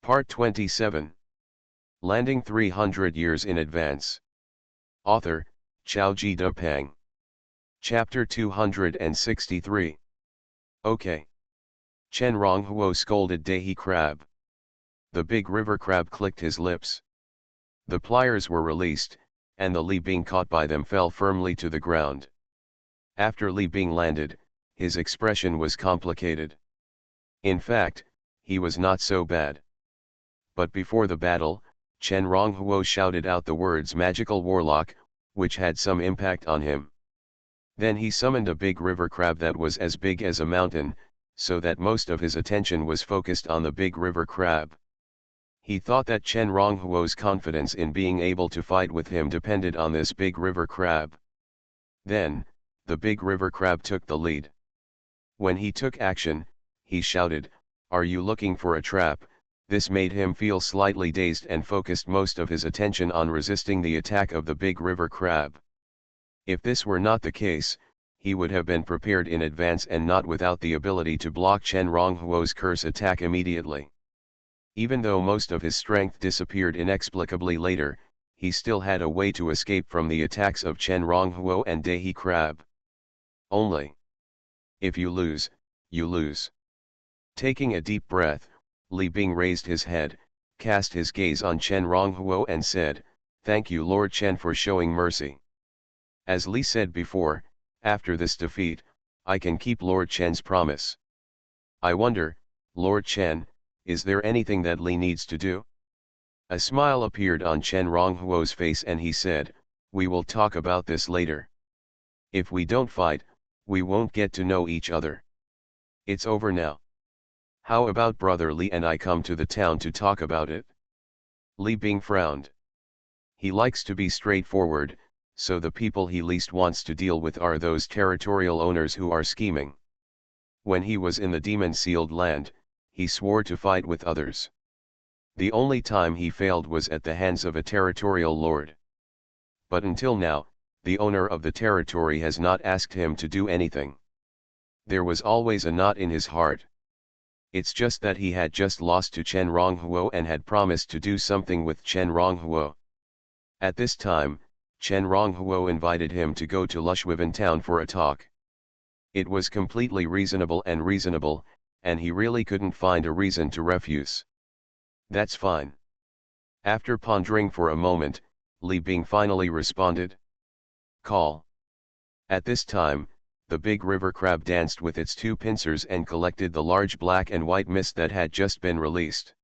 Part 27. Landing 300 years in advance. Author, Xiaoji Depang. Chapter 263. Okay. Chen Ronghuo scolded Dahi Crab. The big river crab clicked his lips. The pliers were released, and the Li Bing caught by them fell firmly to the ground. After Li Bing landed, his expression was complicated. In fact, he was not so bad. But before the battle, Chen Ronghuo shouted out the words magical warlock, which had some impact on him. Then he summoned a big river crab that was as big as a mountain, so that most of his attention was focused on the big river crab. He thought that Chen Ronghuo's confidence in being able to fight with him depended on this big river crab. Then, the big river crab took the lead. When he took action, he shouted, "Are you looking for a trap?" This made him feel slightly dazed and focused most of his attention on resisting the attack of the big river crab. If this were not the case, he would have been prepared in advance and not without the ability to block Chen Ronghuo's curse attack immediately. Even though most of his strength disappeared inexplicably later, he still had a way to escape from the attacks of Chen Ronghuo and Dahi Crab. Only. If you lose, you lose. Taking a deep breath, Li Bing raised his head, cast his gaze on Chen Ronghuo and said, "Thank you Lord Chen for showing mercy." As Li said before, after this defeat, I can keep Lord Chen's promise. I wonder, Lord Chen, is there anything that Li needs to do? A smile appeared on Chen Ronghuo's face and he said, "We will talk about this later. If we don't fight, we won't get to know each other. It's over now. How about brother Li and I come to the town to talk about it?" Li Bing frowned. He likes to be straightforward, so the people he least wants to deal with are those territorial owners who are scheming. When he was in the demon-sealed land, he swore to fight with others. The only time he failed was at the hands of a territorial lord. But until now, the owner of the territory has not asked him to do anything. There was always a knot in his heart. It's just that he had just lost to Chen Ronghuo and had promised to do something with Chen Ronghuo. At this time, Chen Ronghuo invited him to go to Xuanhuan town for a talk. It was completely reasonable, and he really couldn't find a reason to refuse. That's fine. After pondering for a moment, Li Bing finally responded. Call. At this time, the big river crab danced with its two pincers and collected the large black and white mist that had just been released.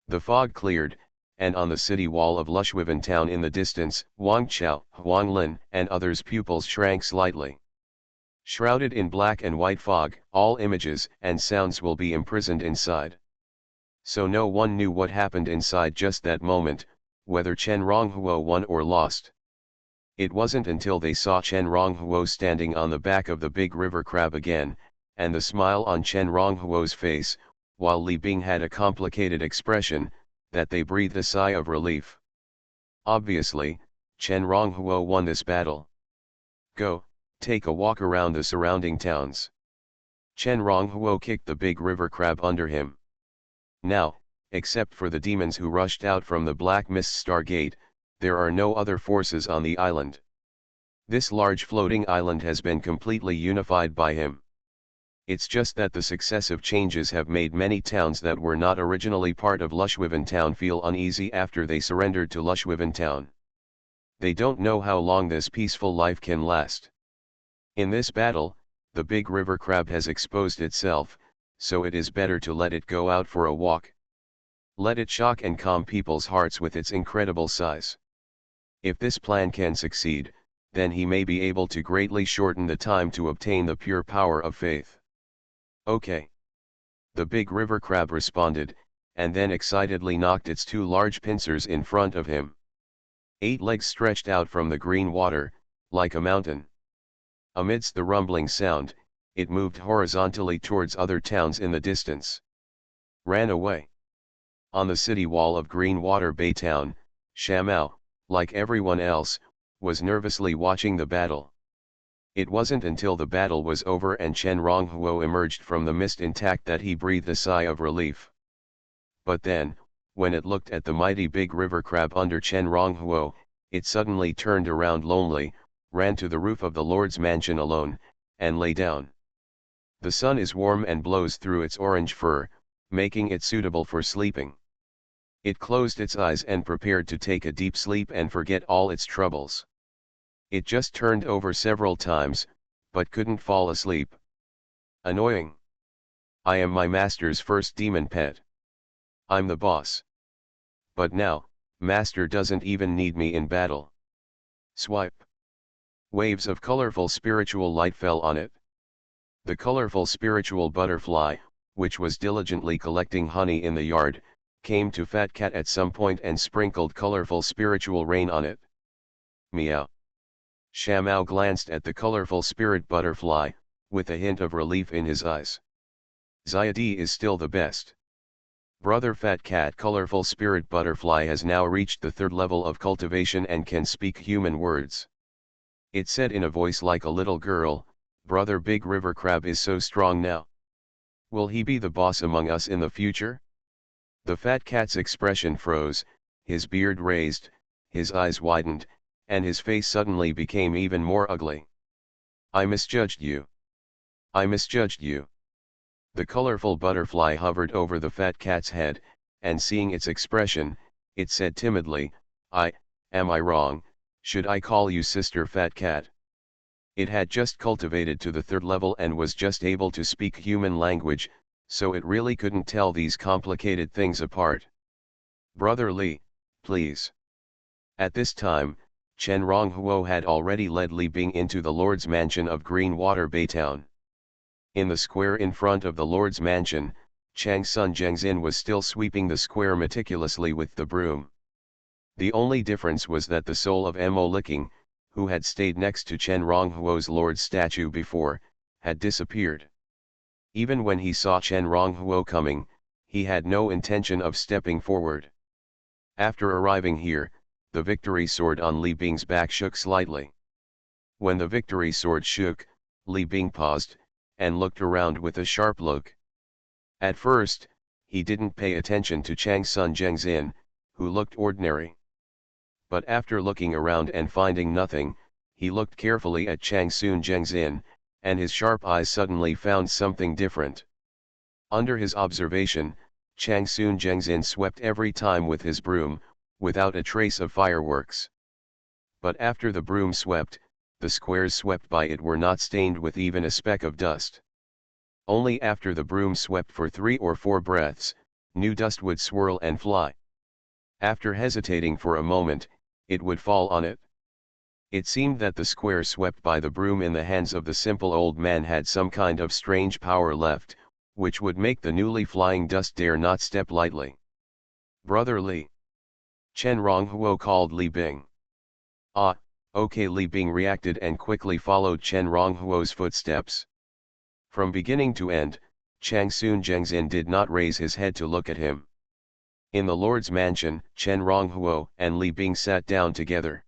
The fog cleared, and on the city wall of Xuanhuan town in the distance, Wang Chao, Huang Lin, and others' pupils shrank slightly. Shrouded in black and white fog, all images and sounds will be imprisoned inside. So no one knew what happened inside just that moment, whether Chen Ronghuo won or lost. It wasn't until they saw Chen Ronghuo standing on the back of the big river crab again, and the smile on Chen Ronghuo's face, while Li Bing had a complicated expression, that they breathed a sigh of relief. Obviously, Chen Ronghuo won this battle. Go, take a walk around the surrounding towns. Chen Ronghuo kicked the big river crab under him. Now, except for the demons who rushed out from the Black Mist Star Gate, there are no other forces on the island. This large floating island has been completely unified by him. It's just that the successive changes have made many towns that were not originally part of Xuanhuan town feel uneasy after they surrendered to Xuanhuan town. They don't know how long this peaceful life can last. In this battle, the big river crab has exposed itself, so it is better to let it go out for a walk. Let it shock and calm people's hearts with its incredible size. If this plan can succeed, then he may be able to greatly shorten the time to obtain the pure power of faith. Okay. The big river crab responded, and then excitedly knocked its two large pincers in front of him. 8 legs stretched out from the green water, like a mountain. Amidst the rumbling sound, it moved horizontally towards other towns in the distance. Ran away. On the city wall of Greenwater Bay Town, Shamao, like everyone else, was nervously watching the battle. It wasn't until the battle was over and Chen Ronghuo emerged from the mist intact that he breathed a sigh of relief. but then, when it looked at the mighty big river crab under Chen Ronghuo, it suddenly turned around lonely, ran to the roof of the Lord's mansion alone, and lay down. The sun is warm and blows through its orange fur, making it suitable for sleeping. It closed its eyes and prepared to take a deep sleep and forget all its troubles. It just turned over several times, but couldn't fall asleep. Annoying. I am my master's first demon pet. I'm the boss. But now, master doesn't even need me in battle. Swipe. Waves of colorful spiritual light fell on it. The colorful spiritual butterfly, which was diligently collecting honey in the yard, came to Fat Cat at some point and sprinkled colorful spiritual rain on it. Meow. Shammao glanced at the colorful spirit butterfly, with a hint of relief in his eyes. Zayadi is still the best. Brother Fat Cat colorful spirit butterfly has now reached the 3rd level of cultivation and can speak human words. It said in a voice like a little girl, Brother Big River Crab is so strong now. Will he be the boss among us in the future? The Fat Cat's expression froze, his beard raised, his eyes widened, and his face suddenly became even more ugly. I misjudged you. I misjudged you. The colorful butterfly hovered over the Fat Cat's head, and seeing its expression, it said timidly, am I wrong, should I call you Sister Fat Cat? It had just cultivated to the 3rd level and was just able to speak human language, so it really couldn't tell these complicated things apart. Brother Li, please. At this time, Chen Ronghuo had already led Li Bing into the Lord's mansion of Greenwater Baytown. In the square in front of the Lord's mansion, Chang Sun Zhengzin was still sweeping the square meticulously with the broom. The only difference was that the soul of Mo Licking, who had stayed next to Chen Ronghuo's Lord's statue before, had disappeared. Even when he saw Chen Ronghuo coming, he had no intention of stepping forward. After arriving here, the victory sword on Li Bing's back shook slightly. When the victory sword shook, Li Bing paused, and looked around with a sharp look. At first, he didn't pay attention to Chang Sun Zhengzin, who looked ordinary. But after looking around and finding nothing, he looked carefully at Chang Sun Zhengzin, and his sharp eyes suddenly found something different. Under his observation, Chang Sun Zhengzin swept every time with his broom, without a trace of fireworks. But after the broom swept, the squares swept by it were not stained with even a speck of dust. Only after the broom swept for 3 or 4 breaths, new dust would swirl and fly. After hesitating for a moment, it would fall on it. It seemed that the square swept by the broom in the hands of the simple old man had some kind of strange power left, which would make the newly flying dust dare not step lightly. Brother Li. Chen Ronghuo called Li Bing. Ah, okay. Li Bing reacted and quickly followed Chen Ronghuo's footsteps. From beginning to end, Chang Sun Zhengzin did not raise his head to look at him. In the Lord's mansion, Chen Ronghuo and Li Bing sat down together.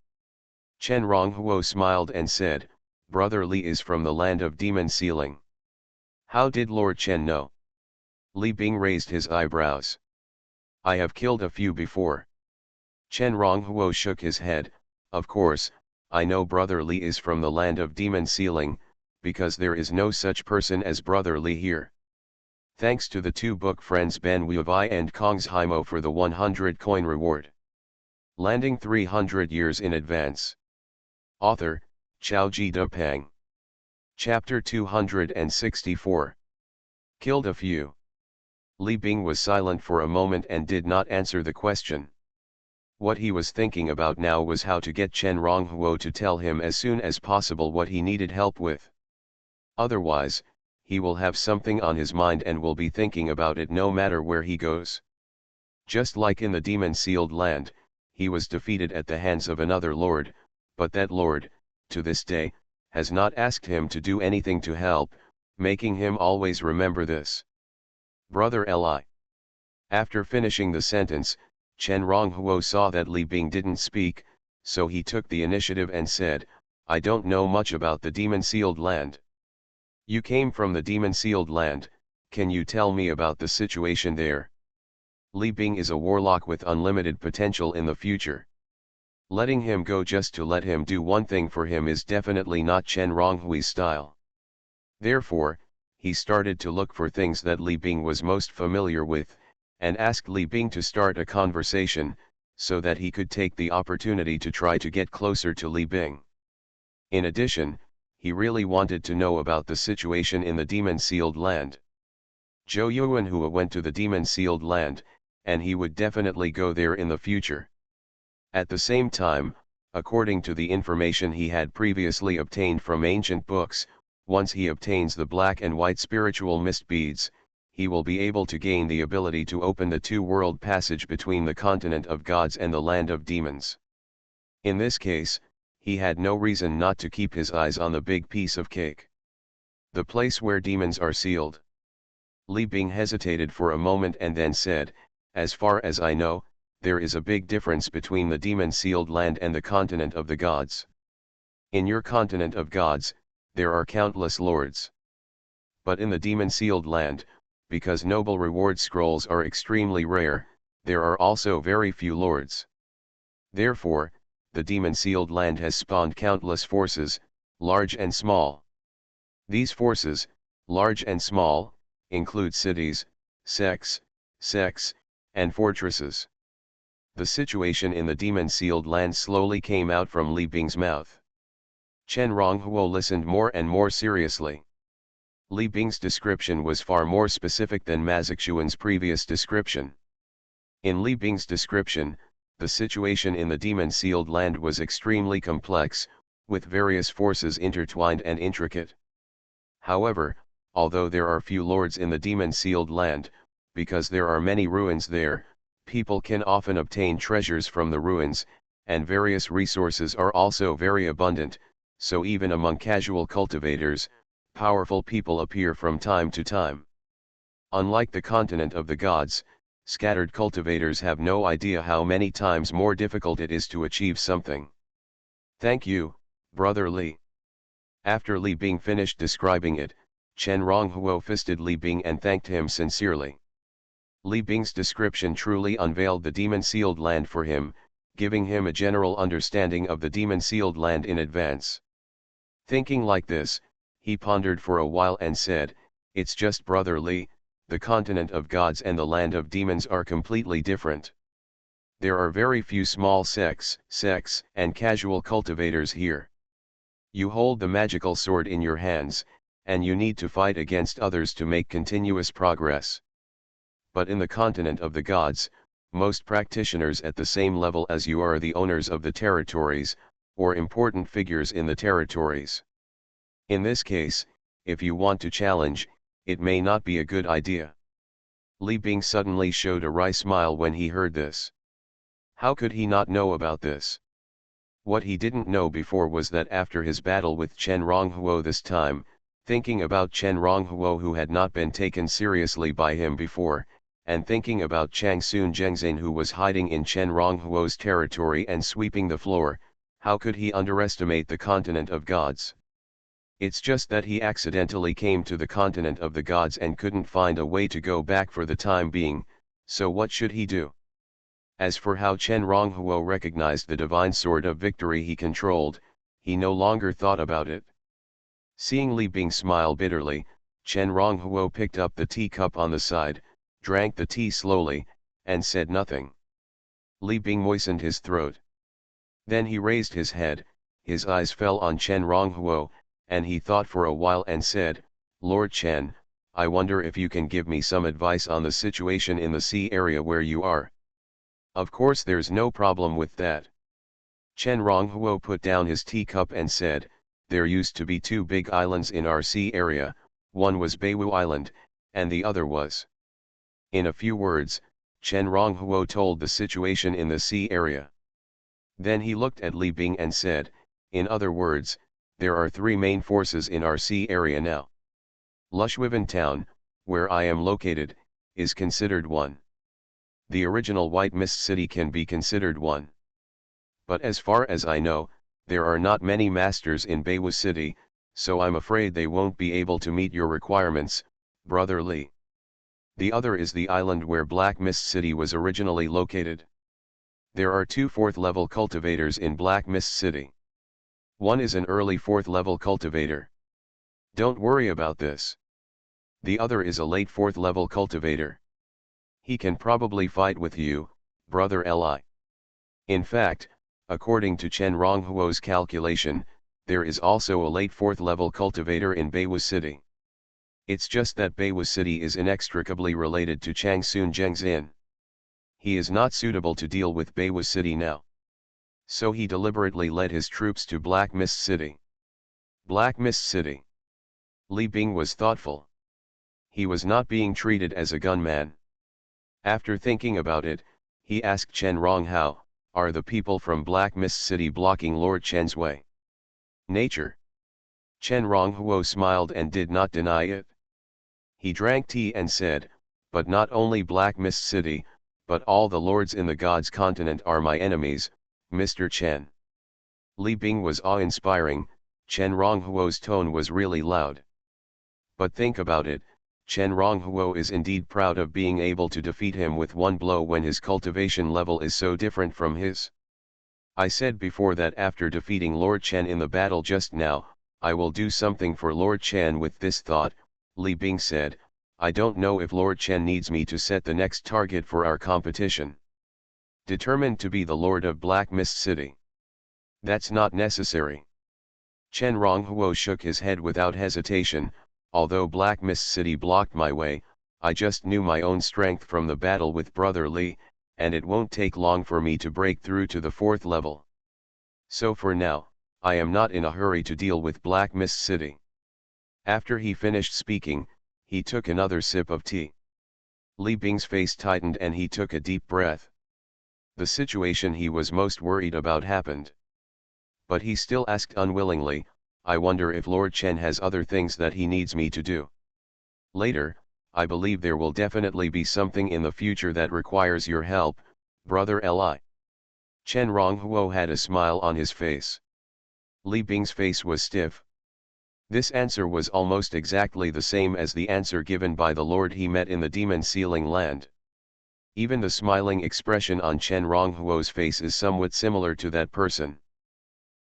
Chen Ronghuo smiled and said, Brother Li is from the land of demon sealing. How did Lord Chen know? Li Bing raised his eyebrows. I have killed a few before. Chen Ronghuo shook his head. Of course, I know Brother Li is from the land of demon sealing, because there is no such person as Brother Li here. Thanks to the 2 book friends Ben Wubai and Kongs Haimo for the 100 coin reward. Landing 300 years in advance. Author, Xiaoji Depeng. Chapter 264. Killed a few. Li Bing was silent for a moment and did not answer the question. What he was thinking about now was how to get Chen Ronghuo to tell him as soon as possible what he needed help with. Otherwise, he will have something on his mind and will be thinking about it no matter where he goes. Just like in the demon-sealed land, he was defeated at the hands of another lord, but that lord, to this day, has not asked him to do anything to help, making him always remember this. Brother Li. After finishing the sentence, Chen Ronghuo saw that Li Bing didn't speak, so he took the initiative and said, I don't know much about the demon-sealed land. You came from the demon-sealed land, can you tell me about the situation there? Li Bing is a warlock with unlimited potential in the future. Letting him go just to let him do one thing for him is definitely not Chen Ronghui's style. Therefore, he started to look for things that Li Bing was most familiar with, and asked Li Bing to start a conversation, so that he could take the opportunity to try to get closer to Li Bing. In addition, he really wanted to know about the situation in the demon-sealed land. Xuanhuan went to the demon-sealed land, and he would definitely go there in the future. At the same time, according to the information he had previously obtained from ancient books, once he obtains the black and white spiritual mist beads, he will be able to gain the ability to open the two-world passage between the continent of gods and the land of demons. In this case, he had no reason not to keep his eyes on the big piece of cake. The place where demons are sealed. Li Bing hesitated for a moment and then said, "As far as I know, there is a big difference between the demon-sealed land and the continent of the gods. In your continent of gods, there are countless lords. But in the demon-sealed land, because noble reward scrolls are extremely rare, there are also very few lords. Therefore, the demon-sealed land has spawned countless forces, large and small. These forces, large and small, include cities, sects, and fortresses." The situation in the demon-sealed land slowly came out from Li Bing's mouth. Chen Ronghuo listened more and more seriously. Li Bing's description was far more specific than Ma Zixuan's previous description. In Li Bing's description, the situation in the demon-sealed land was extremely complex, with various forces intertwined and intricate. However, although there are few lords in the demon-sealed land, because there are many ruins there, people can often obtain treasures from the ruins, and various resources are also very abundant, so even among casual cultivators, powerful people appear from time to time. Unlike the continent of the gods, scattered cultivators have no idea how many times more difficult it is to achieve something. "Thank you, Brother Li." After Li Bing finished describing it, Chen Ronghuo fisted Li Bing and thanked him sincerely. Li Bing's description truly unveiled the demon-sealed land for him, giving him a general understanding of the demon-sealed land in advance. Thinking like this, he pondered for a while and said, "It's just Brother Li, the continent of gods and the land of demons are completely different. There are very few small sects, and casual cultivators here. You hold the magical sword in your hands, and you need to fight against others to make continuous progress. But in the continent of the gods, most practitioners at the same level as you are the owners of the territories, or important figures in the territories. In this case, if you want to challenge, it may not be a good idea." Li Bing suddenly showed a wry smile when he heard this. How could he not know about this? What he didn't know before was that after his battle with Chen Ronghuo this time, thinking about Chen Ronghuo who had not been taken seriously by him before, and thinking about Changsun Zhengzhen who was hiding in Chen Ronghuo's territory and sweeping the floor, how could he underestimate the continent of gods? It's just that he accidentally came to the continent of the gods and couldn't find a way to go back for the time being, so what should he do? As for how Chen Ronghuo recognized the divine sword of victory he controlled, he no longer thought about it. Seeing Li Bing smile bitterly, Chen Ronghuo picked up the teacup on the side, drank the tea slowly, and said nothing. Li Bing moistened his throat. Then he raised his head, his eyes fell on Chen Ronghuo, and he thought for a while and said, "Lord Chen, I wonder if you can give me some advice on the situation in the sea area where you are." "Of course there's no problem with that." Chen Ronghuo put down his teacup and said, "There used to be two big islands in our sea area, one was Beiwu Island, and the other was..." In a few words, Chen Ronghuo told the situation in the sea area. Then he looked at Li Bing and said, "In other words, there are three main forces in our sea area now. Lushwiven town, where I am located, is considered one. The original White Mist City can be considered one. But as far as I know, there are not many masters in Beiwu City, so I'm afraid they won't be able to meet your requirements, Brother Li. The other is the island where Black Mist City was originally located. There are two 4th level cultivators in Black Mist City. One is an early 4th level cultivator. Don't worry about this. The other is a late 4th level cultivator. He can probably fight with you, brother Li. In fact, according to Chen Ronghuo's calculation, there is also a late 4th level cultivator in Beiwu City. It's just that Beiwu City is inextricably related to Changsun Zhengzin. He is not suitable to deal with Beiwu City now. So he deliberately led his troops to Black Mist City. Black Mist City. Li Bing was thoughtful. He was not being treated as a gunman. After thinking about it, he asked Chen Ronghao, "Are the people from Black Mist City blocking Lord Chen's way?" Nature. Chen Ronghuo smiled and did not deny it. He drank tea and said, "But not only Black Mist City, but all the lords in the God's continent are my enemies, Mr. Chen." Li Bing was awe-inspiring. Chen Ronghuo's tone was really loud. But think about it, Chen Ronghuo is indeed proud of being able to defeat him with one blow when his cultivation level is so different from his. I said before that after defeating Lord Chen in the battle just now, I will do something for Lord Chen. With this thought, Li Bing said, "I don't know if Lord Chen needs me to set the next target for our competition." Determined to be the Lord of Black Mist City. That's not necessary. Chen Ronghuo shook his head without hesitation. Although Black Mist City blocked my way, I just knew my own strength from the battle with Brother Li, and it won't take long for me to break through to the 4th level. So for now, I am not in a hurry to deal with Black Mist City. After he finished speaking, he took another sip of tea. Li Bing's face tightened and he took a deep breath. The situation he was most worried about happened. But he still asked unwillingly, "I wonder if Lord Chen has other things that he needs me to do. Later, I believe there will definitely be something in the future that requires your help, brother Li." Chen Ronghuo had a smile on his face. Li Bing's face was stiff. This answer was almost exactly the same as the answer given by the lord he met in the demon sealing land. Even the smiling expression on Chen Ronghuo's face is somewhat similar to that person.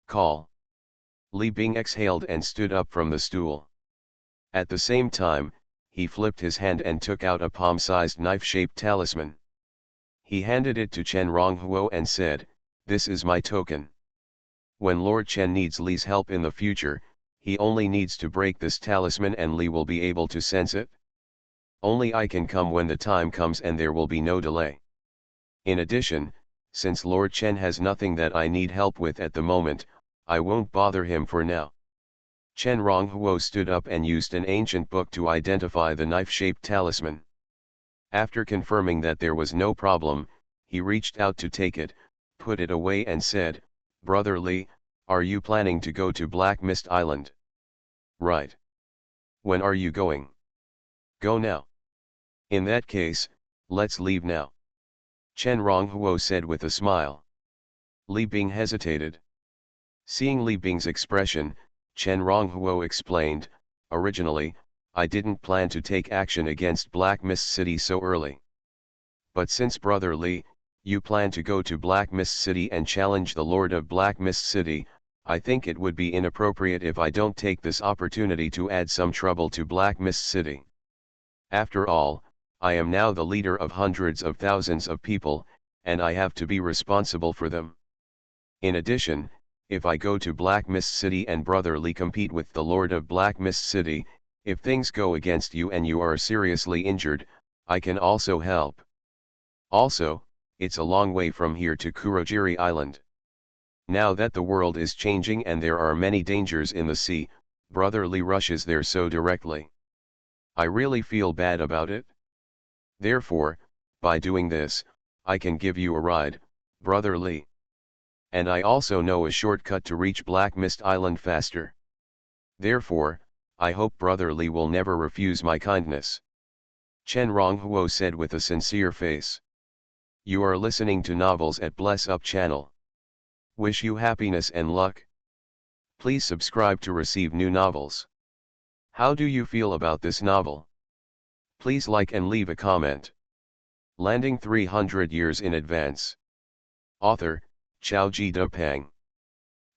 "Call." Li Bing exhaled and stood up from the stool. At the same time, he flipped his hand and took out a palm-sized knife-shaped talisman. He handed it to Chen Ronghuo and said, "This is my token. When Lord Chen needs Li's help in the future, he only needs to break this talisman and Li will be able to sense it. Only I can come when the time comes and there will be no delay. In addition, since Lord Chen has nothing that I need help with at the moment, I won't bother him for now." Chen Ronghuo stood up and used an ancient book to identify the knife-shaped talisman. After confirming that there was no problem, he reached out to take it, put it away and said, "Brother Li, are you planning to go to Black Mist Island?" "Right. When are you going?" "Go now." "In that case, let's leave now," Chen Ronghuo said with a smile. Li Bing hesitated. Seeing Li Bing's expression, Chen Ronghuo explained, "Originally, I didn't plan to take action against Black Mist City so early. But since Brother Li, you plan to go to Black Mist City and challenge the Lord of Black Mist City, I think it would be inappropriate if I don't take this opportunity to add some trouble to Black Mist City. After all, I am now the leader of hundreds of thousands of people, and I have to be responsible for them. In addition, if I go to Black Mist City and Brother Li compete with the Lord of Black Mist City, if things go against you and you are seriously injured, I can also help. Also, it's a long way from here to Kurogiri Island. Now that the world is changing and there are many dangers in the sea, Brother Li rushes there so directly. I really feel bad about it. Therefore, by doing this, I can give you a ride, Brother Li. And I also know a shortcut to reach Black Mist Island faster. Therefore, I hope Brother Li will never refuse my kindness." Chen Ronghuo said with a sincere face. You are listening to Novels at Bless Up channel. Wish you happiness and luck. Please subscribe to receive new novels. How do you feel about this novel? Please like and leave a comment. Landing 300 years in advance. Author, Xiaoji Depeng.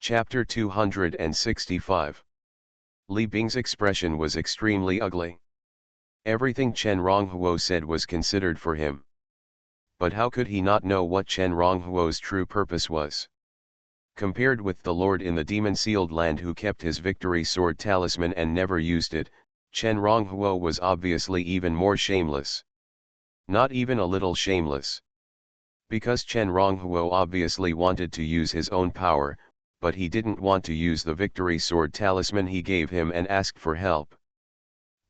Chapter 265. Li Bing's expression was extremely ugly. Everything Chen Ronghuo said was considered for him. But how could he not know what Chen Ronghuo's true purpose was? Compared with the Lord in the demon-sealed land who kept his victory sword talisman and never used it, Chen Ronghuo was obviously even more shameless. Not even a little shameless. Because Chen Ronghuo obviously wanted to use his own power, but he didn't want to use the victory sword talisman he gave him and ask for help.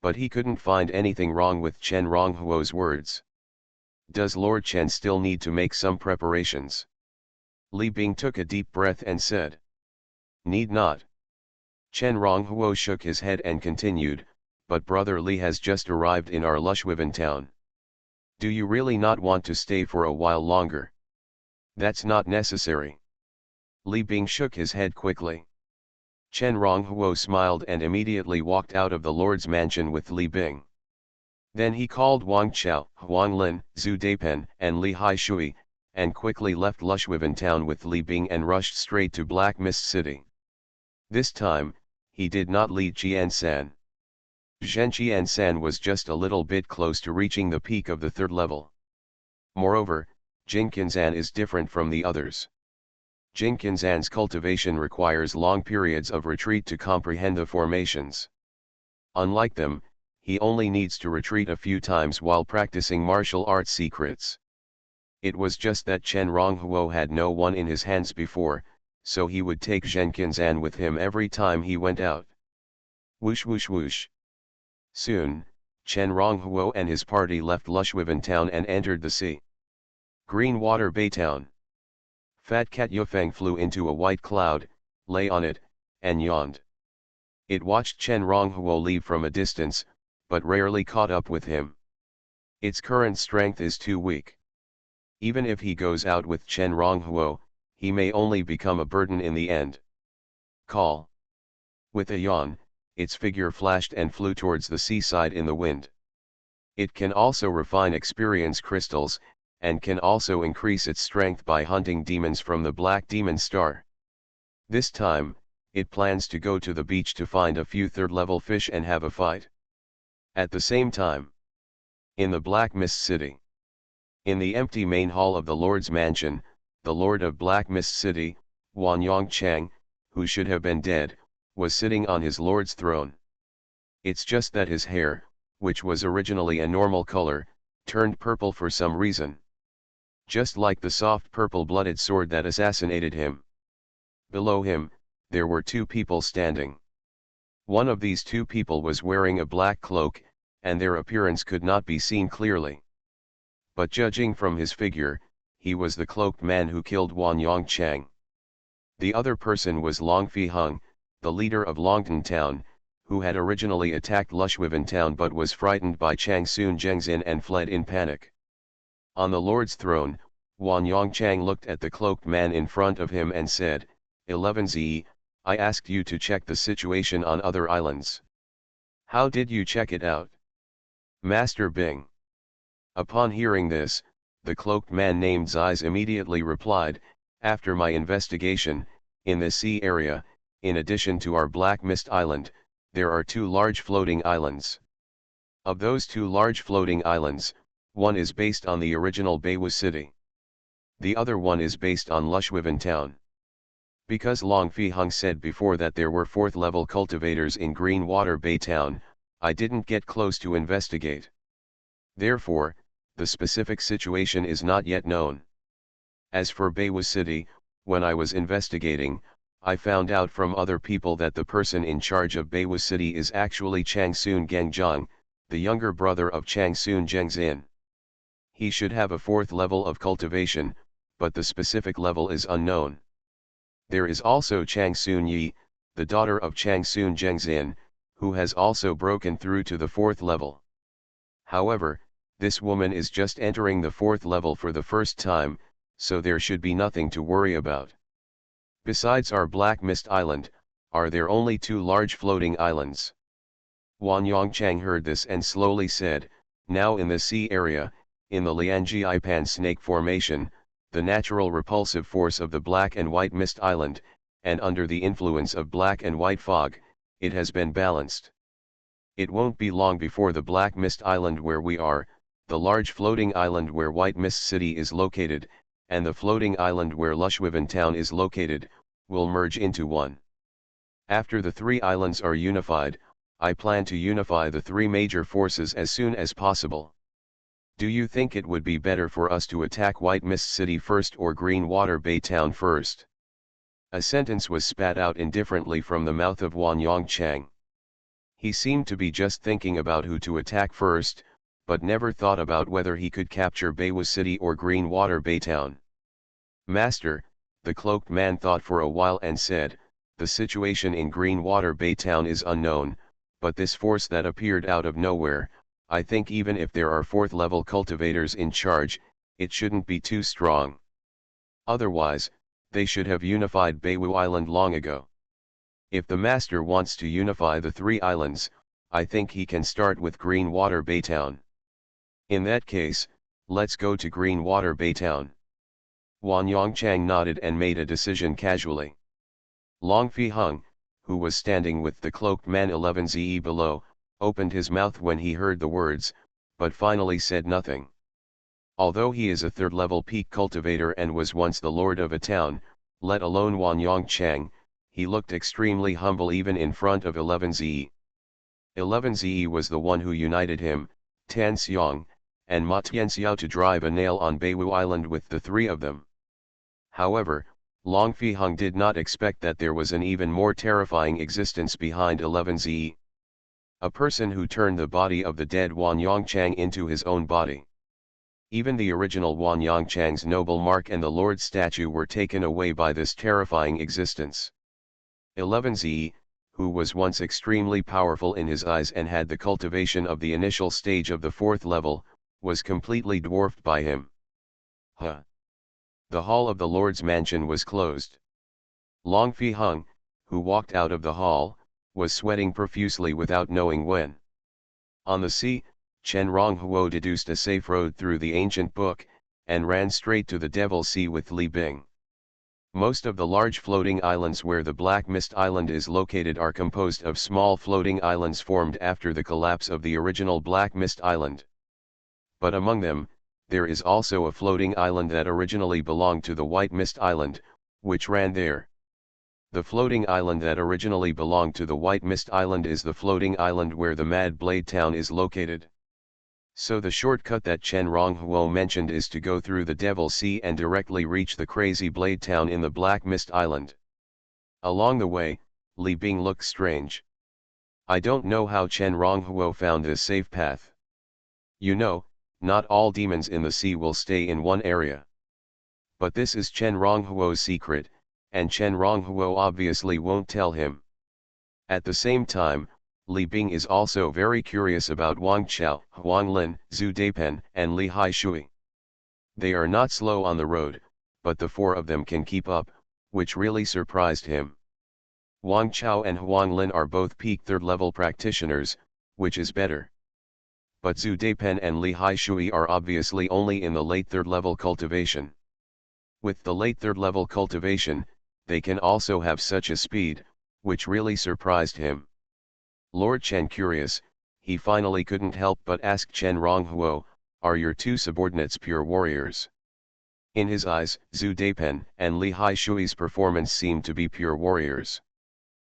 But he couldn't find anything wrong with Chen Ronghuo's words. Does Lord Chen still need to make some preparations? Li Bing took a deep breath and said. Need not. Chen Ronghuo shook his head and continued, but Brother Li has just arrived in our Lushwiven town. Do you really not want to stay for a while longer? That's not necessary. Li Bing shook his head quickly. Chen Ronghuo smiled and immediately walked out of the Lord's mansion with Li Bing. Then he called Wang Chao, Huang Lin, Zhu Deipen, and Li Haishui, and quickly left Lushwiven town with Li Bing and rushed straight to Black Mist City. This time, he did not lead Qiansan. Zhen Qiansan was just a little bit close to reaching the peak of the third level. Moreover, Jinkinzan is different from the others. Jinkinzan's cultivation requires long periods of retreat to comprehend the formations. Unlike them, he only needs to retreat a few times while practicing martial arts secrets. It was just that Chen Ronghuo had no one in his hands before, so he would take Jinkinzan with him every time he went out. Whoosh whoosh whoosh. Soon, Chen Ronghuo and his party left Lushwiven town and entered the sea. Greenwater Bay town. Fat Cat Yufeng flew into a white cloud, lay on it, and yawned. It watched Chen Ronghuo leave from a distance, but rarely caught up with him. Its current strength is too weak. Even if he goes out with Chen Ronghuo, he may only become a burden in the end. Call. With a yawn, its figure flashed and flew towards the seaside in the wind. It can also refine experience crystals, and can also increase its strength by hunting demons from the Black Demon Star. This time, it plans to go to the beach to find a few third-level fish and have a fight. At the same time, in the Black Mist City. In the empty main hall of the Lord's mansion, the Lord of Black Mist City, Wan Yongchang, who should have been dead, was sitting on his Lord's throne. It's just that his hair, which was originally a normal color, turned purple for some reason. Just like the soft purple-blooded sword that assassinated him. Below him, there were two people standing. One of these two people was wearing a black cloak, and their appearance could not be seen clearly. But judging from his figure, he was the cloaked man who killed Wan Yongchang. The other person was Long Fi Hung, the leader of Longtan Town, who had originally attacked Lushwiven Town but was frightened by Changsun Zhengzin and fled in panic. On the Lord's throne, Wan Yongchang looked at the cloaked man in front of him and said, 11Z, I asked you to check the situation on other islands. How did you check it out? Master Bing. Upon hearing this, the cloaked man named Zeiss immediately replied, after my investigation, in the sea area, in addition to our Black Mist Island, there are two large floating islands. Of those two large floating islands, one is based on the original Beiwu city. The other one is based on Lushwiven town. Because Long Fi Hung said before that there were fourth-level cultivators in Greenwater Bay town, I didn't get close to investigate. Therefore, the specific situation is not yet known. As for Beiwu city, when I was investigating, I found out from other people that the person in charge of Beiwu city is actually Changsun Gengzhang, the younger brother of Changsun Zhengzin. He should have a fourth level of cultivation, but the specific level is unknown. There is also Changsun Yi, the daughter of Changsun Zhengzin, who has also broken through to the fourth level. However, this woman is just entering the fourth level for the first time, so there should be nothing to worry about. Besides our Black Mist Island, are there only two large floating islands? Wan Yongchang heard this and slowly said, Now in the sea area, in the Lianjiaipan snake formation, the natural repulsive force of the black and white mist island, and under the influence of black and white fog, it has been balanced. It won't be long before the black mist island where we are, the large floating island where White Mist City is located, and the floating island where Lushwiven Town is located, will merge into one. After the three islands are unified, I plan to unify the three major forces as soon as possible. Do you think it would be better for us to attack White Mist City first or Green Water Bay Town first? A sentence was spat out indifferently from the mouth of Wan Yongchang. He seemed to be just thinking about who to attack first, but never thought about whether he could capture Baywu City or Green Water Bay Town. Master, the cloaked man thought for a while and said, the situation in Green Water Bay Town is unknown, but this force that appeared out of nowhere, I think even if there are 4th level cultivators in charge, it shouldn't be too strong. Otherwise, they should have unified Baywu Island long ago. If the master wants to unify the three islands, I think he can start with Green Water Bay Town. In that case, let's go to Green Water Bay Town. Wan Yongchang nodded and made a decision casually. Long Fi Hung, who was standing with the cloaked man 11ze below, opened his mouth when he heard the words, but finally said nothing. Although he is a 3rd level peak cultivator and was once the lord of a town, let alone Wan Yongchang, he looked extremely humble even in front of 11ze. 11ze was the one who united him, Tan Xiang, and Ma Tianxiao to drive a nail on Baywu Island with the three of them. However, Long Fi Hung did not expect that there was an even more terrifying existence behind 11ze. A person who turned the body of the dead Wan Yongchang into his own body. Even the original Wan Yongchang's noble mark and the Lord's statue were taken away by this terrifying existence. 11ze, who was once extremely powerful in his eyes and had the cultivation of the initial stage of the 4th level, was completely dwarfed by him. The hall of the Lord's mansion was closed. Long Fi Hung, who walked out of the hall, was sweating profusely without knowing when. On the sea, Chen Ronghuo deduced a safe road through the ancient book, and ran straight to the Devil Sea with Li Bing. Most of the large floating islands where the Black Mist Island is located are composed of small floating islands formed after the collapse of the original Black Mist Island. But among them, there is also a floating island that originally belonged to the White Mist Island, which ran there. The floating island that originally belonged to the White Mist Island is the floating island where the Mad Blade Town is located. So the shortcut that Chen Ronghuo mentioned is to go through the Devil Sea and directly reach the Crazy Blade Town in the Black Mist Island. Along the way, Li Bing looked strange. I don't know how Chen Ronghuo found this safe path. You know, not all demons in the sea will stay in one area. But this is Chen Ronghuo's secret, and Chen Ronghuo obviously won't tell him. At the same time, Li Bing is also very curious about Wang Chao, Huang Lin, Zhu Deipen, and Li Haishui. They are not slow on the road, but the 4 of them can keep up, which really surprised him. Wang Chao and Huang Lin are both peak 3rd level practitioners, which is better. But Zhu Deipen and Li Haishui are obviously only in the late 3rd level cultivation. With the late 3rd level cultivation, they can also have such a speed, which really surprised him. Lord Chen curious, he finally couldn't help but ask Chen Ronghuo, are your 2 subordinates pure warriors? In his eyes, Zhu Deipen and Li Haishui's performance seemed to be pure warriors.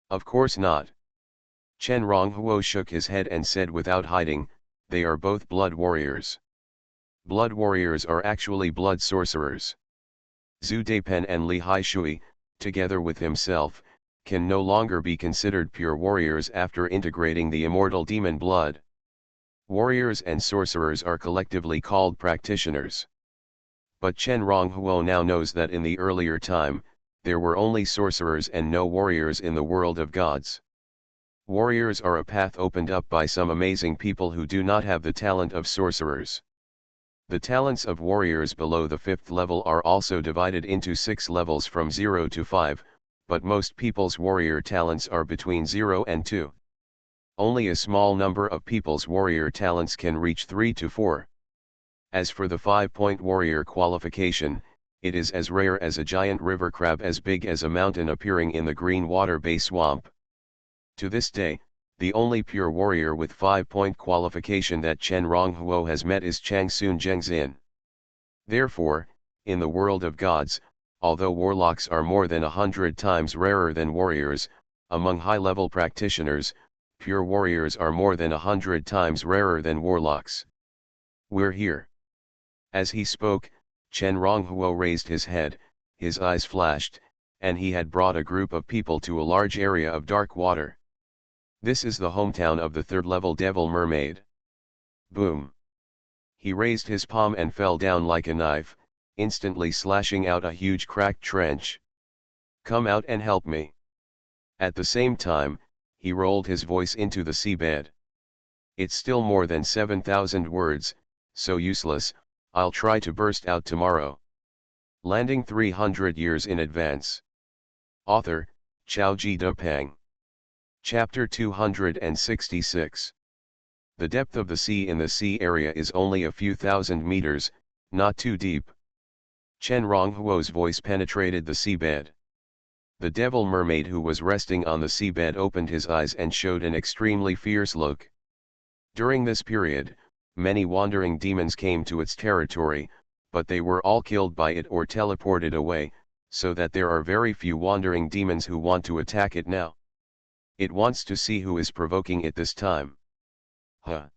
Of course not. Chen Ronghuo shook his head and said without hiding, they are both blood warriors. Blood warriors are actually blood sorcerers. Zhu Deipen and Li Haishui, together with himself, can no longer be considered pure warriors after integrating the immortal demon blood. Warriors and sorcerers are collectively called practitioners. But Chen Ronghuo now knows that in the earlier time, there were only sorcerers and no warriors in the world of gods. Warriors are a path opened up by some amazing people who do not have the talent of sorcerers. The talents of warriors below the 5th level are also divided into 6 levels from 0 to 5, but most people's warrior talents are between 0 and 2. Only a small number of people's warrior talents can reach 3 to 4. As for the 5-point warrior qualification, it is as rare as a giant river crab as big as a mountain appearing in the green water bay swamp. To this day, the only pure warrior with 5-point qualification that Chen Ronghuo has met is Changsun Zhengzin. Therefore, in the world of gods, although warlocks are more than 100 times rarer than warriors, among high-level practitioners, pure warriors are more than 100 times rarer than warlocks. We're here. As he spoke, Chen Ronghuo raised his head, his eyes flashed, and he had brought a group of people to a large area of dark water. This is the hometown of the third-level Devil Mermaid. Boom! He raised his palm and fell down like a knife, instantly slashing out a huge cracked trench. Come out and help me. At the same time, he rolled his voice into the seabed. It's still more than 7,000 words, so useless, I'll try to burst out tomorrow. Landing 300 years in advance. Author, Xiaoji Depeng. Chapter 266. The depth of the sea in the sea area is only a few thousand meters, not too deep. Chen Ronghuo's voice penetrated the seabed. The devil mermaid who was resting on the seabed opened his eyes and showed an extremely fierce look. During this period, many wandering demons came to its territory, but they were all killed by it or teleported away, so that there are very few wandering demons who want to attack it now. It wants to see who is provoking it this time. Huh.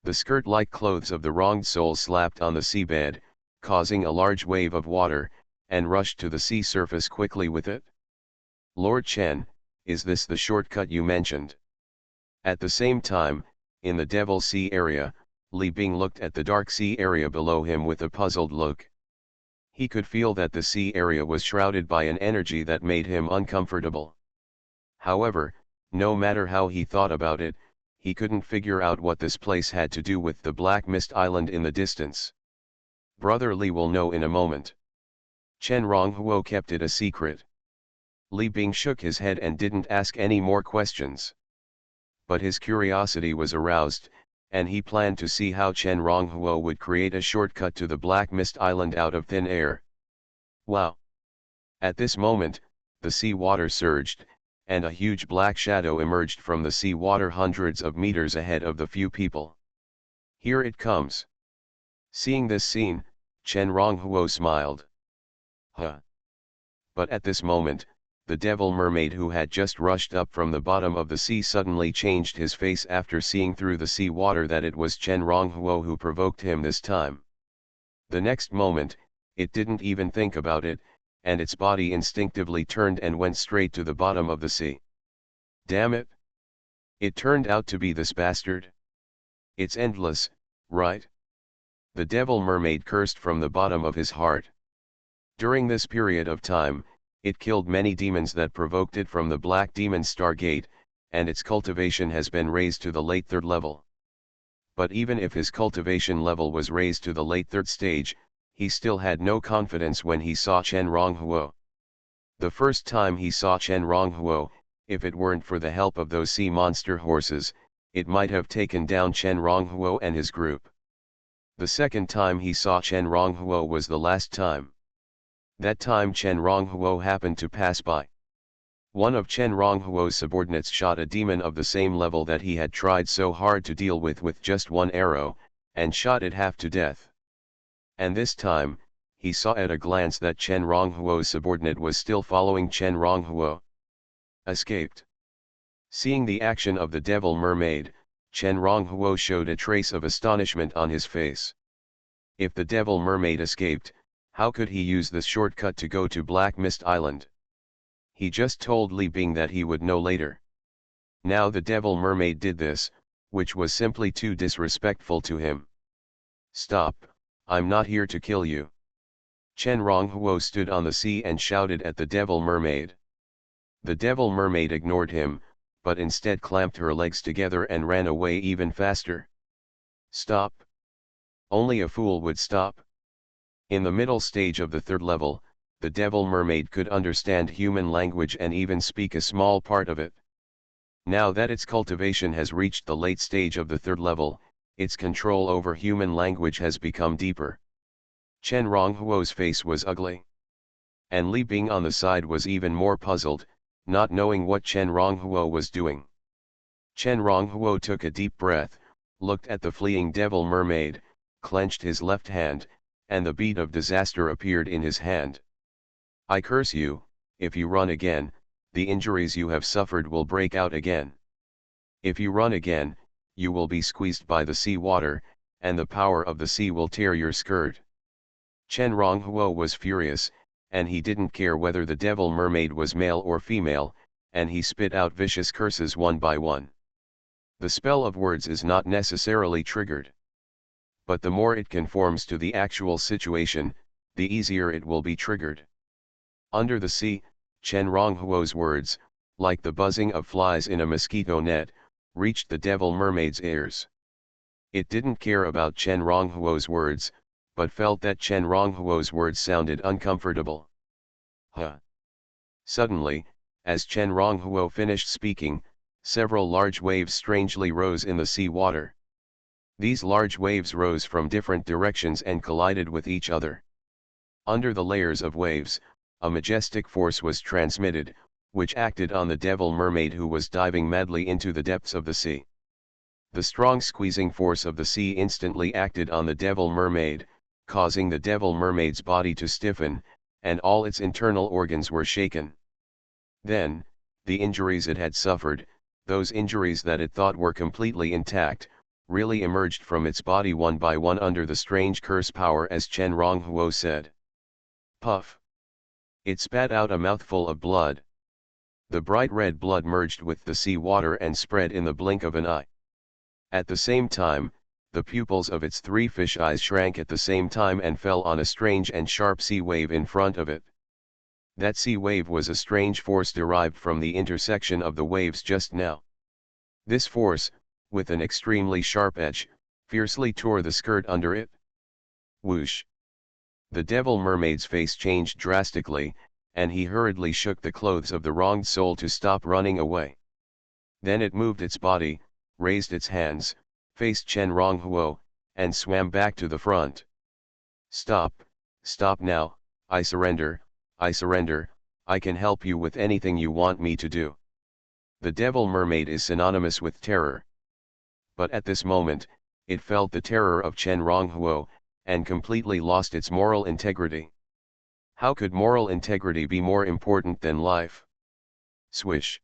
The skirt-like clothes of the wronged soul slapped on the seabed, causing a large wave of water, and rushed to the sea surface quickly with it. Lord Chen, is this the shortcut you mentioned? At the same time, in the Devil Sea area, Li Bing looked at the dark sea area below him with a puzzled look. He could feel that the sea area was shrouded by an energy that made him uncomfortable. However, no matter how he thought about it, he couldn't figure out what this place had to do with the Black Mist Island in the distance. Brother Li will know in a moment. Chen Ronghuo kept it a secret. Li Bing shook his head and didn't ask any more questions. But his curiosity was aroused, and he planned to see how Chen Ronghuo would create a shortcut to the Black Mist Island out of thin air. Wow! At this moment, the sea water surged, and a huge black shadow emerged from the sea water hundreds of meters ahead of the few people. Here it comes. Seeing this scene, Chen Ronghuo smiled. Huh! But at this moment, the devil mermaid who had just rushed up from the bottom of the sea suddenly changed his face after seeing through the sea water that it was Chen Ronghuo who provoked him this time. The next moment, it didn't even think about it, and its body instinctively turned and went straight to the bottom of the sea. Damn it! It turned out to be this bastard. It's endless, right? The devil mermaid cursed from the bottom of his heart. During this period of time, it killed many demons that provoked it from the Black Demon Stargate, and its cultivation has been raised to the late 3rd level. But even if his cultivation level was raised to the late 3rd stage, he still had no confidence when he saw Chen Ronghuo. The first time he saw Chen Ronghuo, if it weren't for the help of those sea monster horses, it might have taken down Chen Ronghuo and his group. The second time he saw Chen Ronghuo was the last time. That time Chen Ronghuo happened to pass by. One of Chen Ronghuo's subordinates shot a demon of the same level that he had tried so hard to deal with just one arrow, and shot it half to death. And this time, he saw at a glance that Chen Ronghuo's subordinate was still following Chen Ronghuo. Escaped. Seeing the action of the devil mermaid, Chen Ronghuo showed a trace of astonishment on his face. If the devil mermaid escaped, how could he use this shortcut to go to Black Mist Island? He just told Li Bing that he would know later. Now the devil mermaid did this, which was simply too disrespectful to him. Stop, I'm not here to kill you. Chen Ronghuo stood on the sea and shouted at the devil mermaid. The devil mermaid ignored him, but instead clamped her legs together and ran away even faster. Stop. Only a fool would stop. In the middle stage of the 3rd level, the devil mermaid could understand human language and even speak a small part of it. Now that its cultivation has reached the late stage of the third level, its control over human language has become deeper. Chen Ronghuo's face was ugly. And Li Bing on the side was even more puzzled, not knowing what Chen Ronghuo was doing. Chen Ronghuo took a deep breath, looked at the fleeing devil mermaid, clenched his left hand, and the bead of disaster appeared in his hand. I curse you, if you run again, the injuries you have suffered will break out again. If you run again, you will be squeezed by the sea water, and the power of the sea will tear your skirt. Chen Ronghuo was furious, and he didn't care whether the devil mermaid was male or female, and he spit out vicious curses one by one. The spell of words is not necessarily triggered. But the more it conforms to the actual situation, the easier it will be triggered. Under the sea, Chen Ronghuo's words, like the buzzing of flies in a mosquito net, reached the devil mermaid's ears. It didn't care about Chen Ronghuo's words, but felt that Chen Ronghuo's words sounded uncomfortable. Huh. Suddenly, as Chen Ronghuo finished speaking, several large waves strangely rose in the sea water. These large waves rose from different directions and collided with each other. Under the layers of waves, a majestic force was transmitted, which acted on the devil mermaid who was diving madly into the depths of the sea. The strong squeezing force of the sea instantly acted on the devil mermaid, causing the devil mermaid's body to stiffen, and all its internal organs were shaken. Then, the injuries it had suffered, those injuries that it thought were completely intact, really emerged from its body one by one under the strange curse power, as Chen Ronghuo said. Puff! It spat out a mouthful of blood. The bright red blood merged with the sea water and spread in the blink of an eye. At the same time, the pupils of its 3 fish eyes shrank at the same time and fell on a strange and sharp sea wave in front of it. That sea wave was a strange force derived from the intersection of the waves just now. This force, with an extremely sharp edge, fiercely tore the skirt under it. Whoosh! The devil mermaid's face changed drastically, and he hurriedly shook the clothes of the wronged soul to stop running away. Then it moved its body, raised its hands, faced Chen Ronghuo, and swam back to the front. Stop, stop now, I surrender, I can help you with anything you want me to do. The devil mermaid is synonymous with terror. But at this moment, it felt the terror of Chen Ronghuo, and completely lost its moral integrity. How could moral integrity be more important than life? Swish!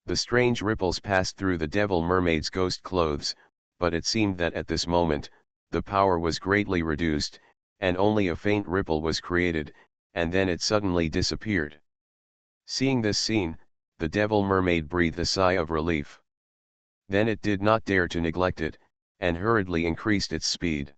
The strange ripples passed through the devil mermaid's ghost clothes, but it seemed that at this moment, the power was greatly reduced, and only a faint ripple was created, and then it suddenly disappeared. Seeing this scene, the devil mermaid breathed a sigh of relief. Then it did not dare to neglect it, and hurriedly increased its speed.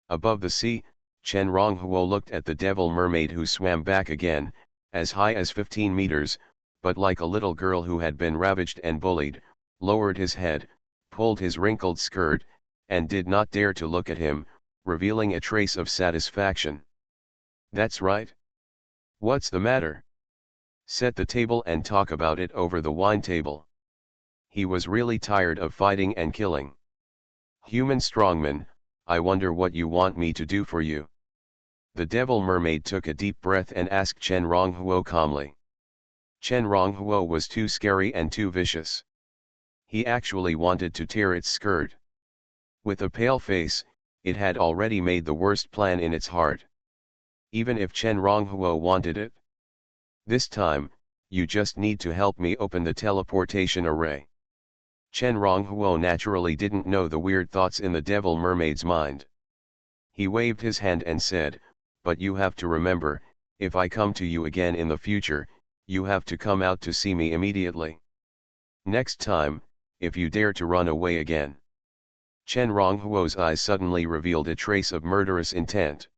Above the sea, Chen Ronghuo looked at the devil mermaid, who swam back again, as high as 15 meters, but like a little girl who had been ravaged and bullied, lowered his head, pulled his wrinkled skirt, and did not dare to look at him, revealing a trace of satisfaction. That's right. What's the matter? Set the table and talk about it over the wine table. He was really tired of fighting and killing. Human strongman, I wonder what you want me to do for you. The devil mermaid took a deep breath and asked Chen Ronghuo calmly. Chen Ronghuo was too scary and too vicious. He actually wanted to tear its skirt. With a pale face, it had already made the worst plan in its heart. Even if Chen Ronghuo wanted it. This time, you just need to help me open the teleportation array. Chen Ronghuo naturally didn't know the weird thoughts in the devil mermaid's mind. He waved his hand and said, but you have to remember, if I come to you again in the future, you have to come out to see me immediately. Next time, if you dare to run away again. Chen Ronghuo's eyes suddenly revealed a trace of murderous intent.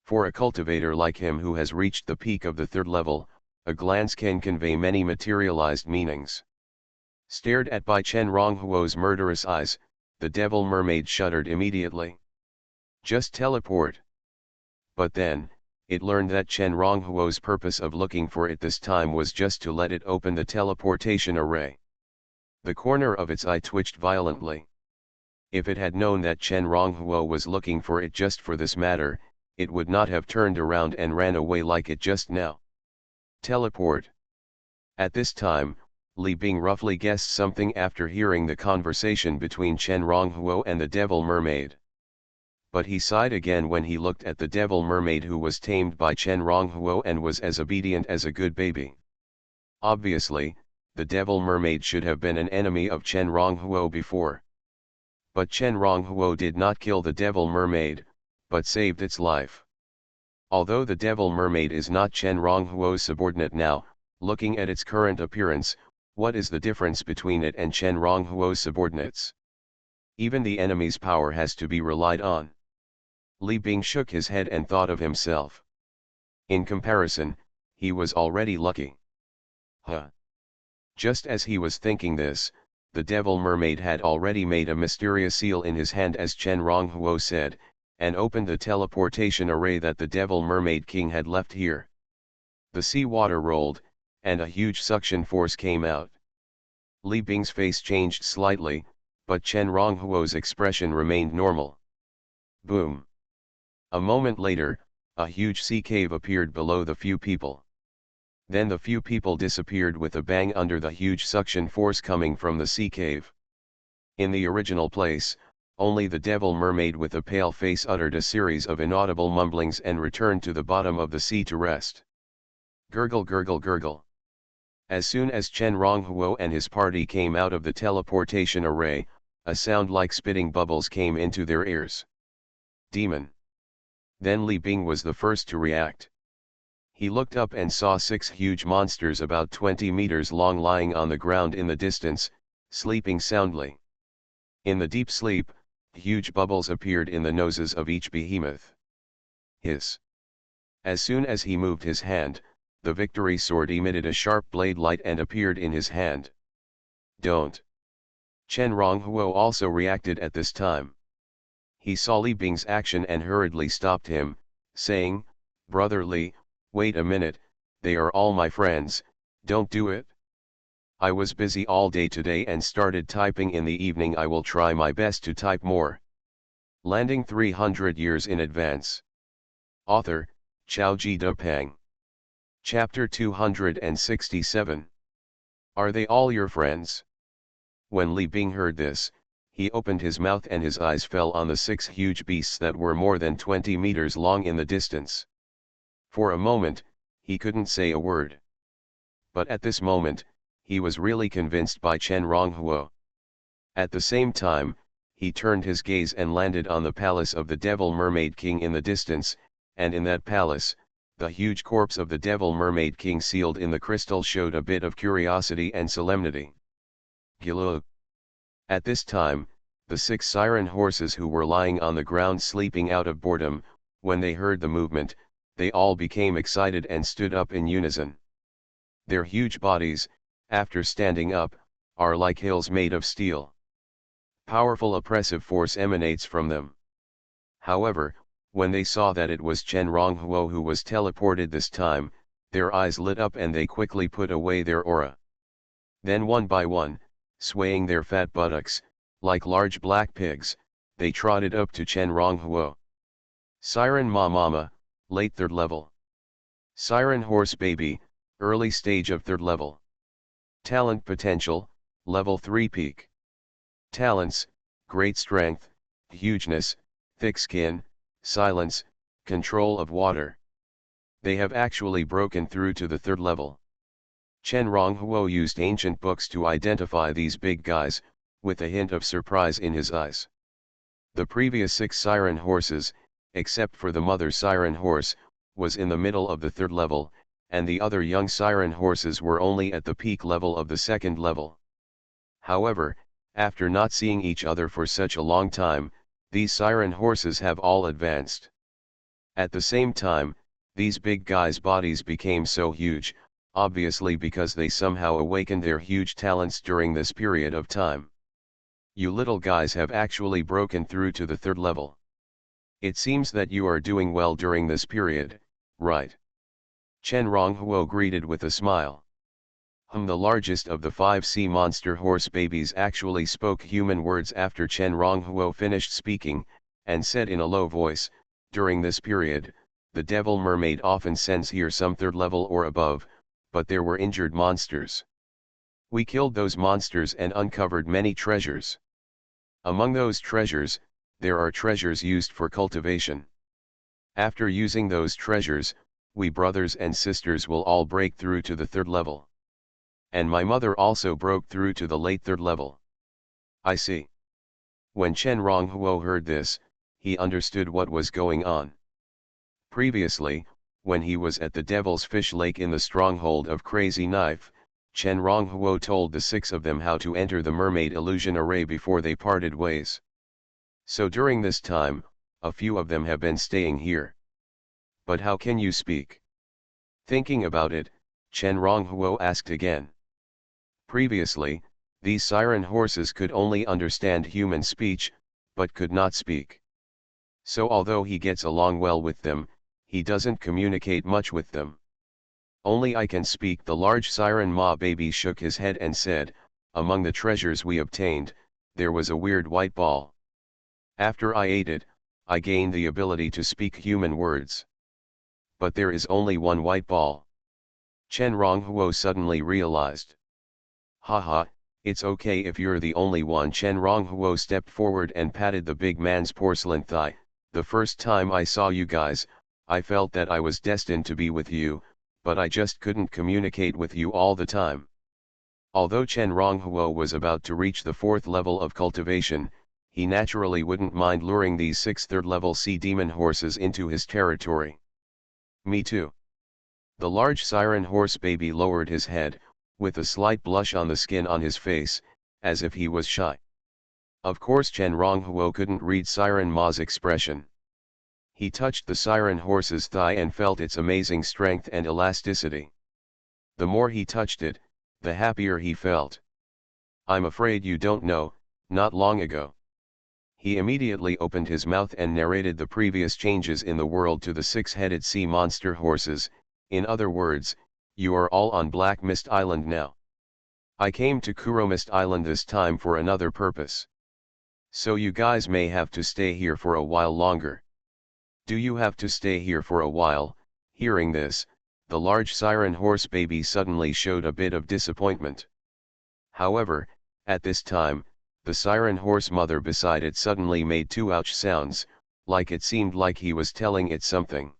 For a cultivator like him who has reached the peak of the third level, a glance can convey many materialized meanings. Stared at by Chen Ronghuo's murderous eyes, the devil mermaid shuddered immediately. Just teleport. But then, it learned that Chen Ronghuo's purpose of looking for it this time was just to let it open the teleportation array. The corner of its eye twitched violently. If it had known that Chen Ronghuo was looking for it just for this matter, it would not have turned around and ran away like it just now. Teleport. At this time, Li Bing roughly guessed something after hearing the conversation between Chen Ronghuo and the Devil Mermaid. But he sighed again when he looked at the Devil Mermaid, who was tamed by Chen Ronghuo and was as obedient as a good baby. Obviously, the Devil Mermaid should have been an enemy of Chen Ronghuo before. But Chen Ronghuo did not kill the Devil Mermaid, but saved its life. Although the Devil Mermaid is not Chen Ronghuo's subordinate now, looking at its current appearance, what is the difference between it and Chen Ronghuo's subordinates? Even the enemy's power has to be relied on. Li Bing shook his head and thought of himself. In comparison, he was already lucky. Just as he was thinking this, the Devil Mermaid had already made a mysterious seal in his hand, as Chen Ronghuo said, and opened the teleportation array that the Devil Mermaid King had left here. The sea water rolled, and a huge suction force came out. Li Bing's face changed slightly, but Chen Ronghuo's expression remained normal. Boom! A moment later, a huge sea cave appeared below the few people. Then the few people disappeared with a bang under the huge suction force coming from the sea cave. In the original place, only the Devil Mermaid with a pale face uttered a series of inaudible mumblings and returned to the bottom of the sea to rest. Gurgle gurgle gurgle. As soon as Chen Ronghuo and his party came out of the teleportation array, a sound like spitting bubbles came into their ears. Demon. Then Li Bing was the first to react. He looked up and saw 6 huge monsters about 20 meters long lying on the ground in the distance, sleeping soundly. In the deep sleep, huge bubbles appeared in the noses of each behemoth. Hiss. As soon as he moved his hand, the victory sword emitted a sharp blade light and appeared in his hand. Don't. Chen Ronghuo also reacted at this time. He saw Li Bing's action and hurriedly stopped him, saying, "Brother Li, wait a minute, they are all my friends, don't do it. I was busy all day today and started typing in the evening. I will try my best to type more." Landing 300 years in advance. Author, Xiaoji Depeng. Chapter 267. Are they all your friends? When Li Bing heard this, he opened his mouth and his eyes fell on the 6 huge beasts that were more than 20 meters long in the distance. For a moment, he couldn't say a word. But at this moment, he was really convinced by Chen Ronghuo. At the same time, he turned his gaze and landed on the palace of the Devil Mermaid King in the distance, and in that palace, the huge corpse of the Devil Mermaid King sealed in the crystal showed a bit of curiosity and solemnity. Gilug. At this time, the 6 siren horses who were lying on the ground sleeping out of boredom, when they heard the movement, they all became excited and stood up in unison. Their huge bodies, after standing up, are like hills made of steel. Powerful oppressive force emanates from them. However, when they saw that it was Chen Ronghuo who was teleported this time, their eyes lit up and they quickly put away their aura. Then one by one, swaying their fat buttocks, like large black pigs, they trotted up to Chen Ronghuo. Siren Mama, late 3rd level. Siren Horse Baby, early stage of 3rd level. Talent Potential, level 3 peak. Talents, great strength, hugeness, thick skin, silence, control of water. They have actually broken through to the 3rd level. Chen Ronghuo used ancient books to identify these big guys, with a hint of surprise in his eyes. The previous 6 siren horses, except for the mother siren horse, was in the middle of the 3rd level, and the other young siren horses were only at the peak level of the 2nd level. However, after not seeing each other for such a long time, these siren horses have all advanced. At the same time, these big guys' bodies became so huge, obviously because they somehow awakened their huge talents during this period of time. You little guys have actually broken through to the 3rd level. It seems that you are doing well during this period, right? Chen Ronghuo greeted with a smile. The largest of the 5 sea monster horse babies actually spoke human words after Chen Ronghuo finished speaking, and said in a low voice, "During this period, the devil mermaid often sends here some 3rd level or above, but there were injured monsters. We killed those monsters and uncovered many treasures. Among those treasures, there are treasures used for cultivation. After using those treasures, we brothers and sisters will all break through to the 3rd level. And my mother also broke through to the late 3rd level." "I see." When Chen Ronghuo heard this, he understood what was going on. Previously, when he was at the Devil's Fish Lake in the stronghold of Crazy Knife, Chen Ronghuo told the 6 of them how to enter the mermaid illusion array before they parted ways. So during this time, a few of them have been staying here. "But how can you speak?" Thinking about it, Chen Ronghuo asked again. Previously, these siren horses could only understand human speech, but could not speak. So although he gets along well with them, he doesn't communicate much with them. "Only I can speak." The large siren Ma baby shook his head and said, "Among the treasures we obtained, there was a weird white ball. After I ate it, I gained the ability to speak human words. But there is only one white ball." Chen Ronghuo suddenly realized. "Haha, it's okay if you're the only one." Chen Ronghuo stepped forward and patted the big man's porcelain thigh. "The first time I saw you guys, I felt that I was destined to be with you, but I just couldn't communicate with you all the time." Although Chen Ronghuo was about to reach the 4th level of cultivation, he naturally wouldn't mind luring these 6 3rd level sea demon horses into his territory. "Me too." The large siren horse baby lowered his head, with a slight blush on the skin on his face, as if he was shy. Of course Chen Ronghuo couldn't read Siren Ma's expression. He touched the siren horse's thigh and felt its amazing strength and elasticity. The more he touched it, the happier he felt. "I'm afraid you don't know, not long ago." He immediately opened his mouth and narrated the previous changes in the world to the 6-headed sea monster horses. "In other words, you are all on Black Mist Island now. I came to Kuro Mist Island this time for another purpose. So you guys may have to stay here for a while longer." "Do you have to stay here for a while?" Hearing this, the large siren horse baby suddenly showed a bit of disappointment. However, at this time, the siren horse mother beside it suddenly made 2 ouch sounds, like it seemed like he was telling it something.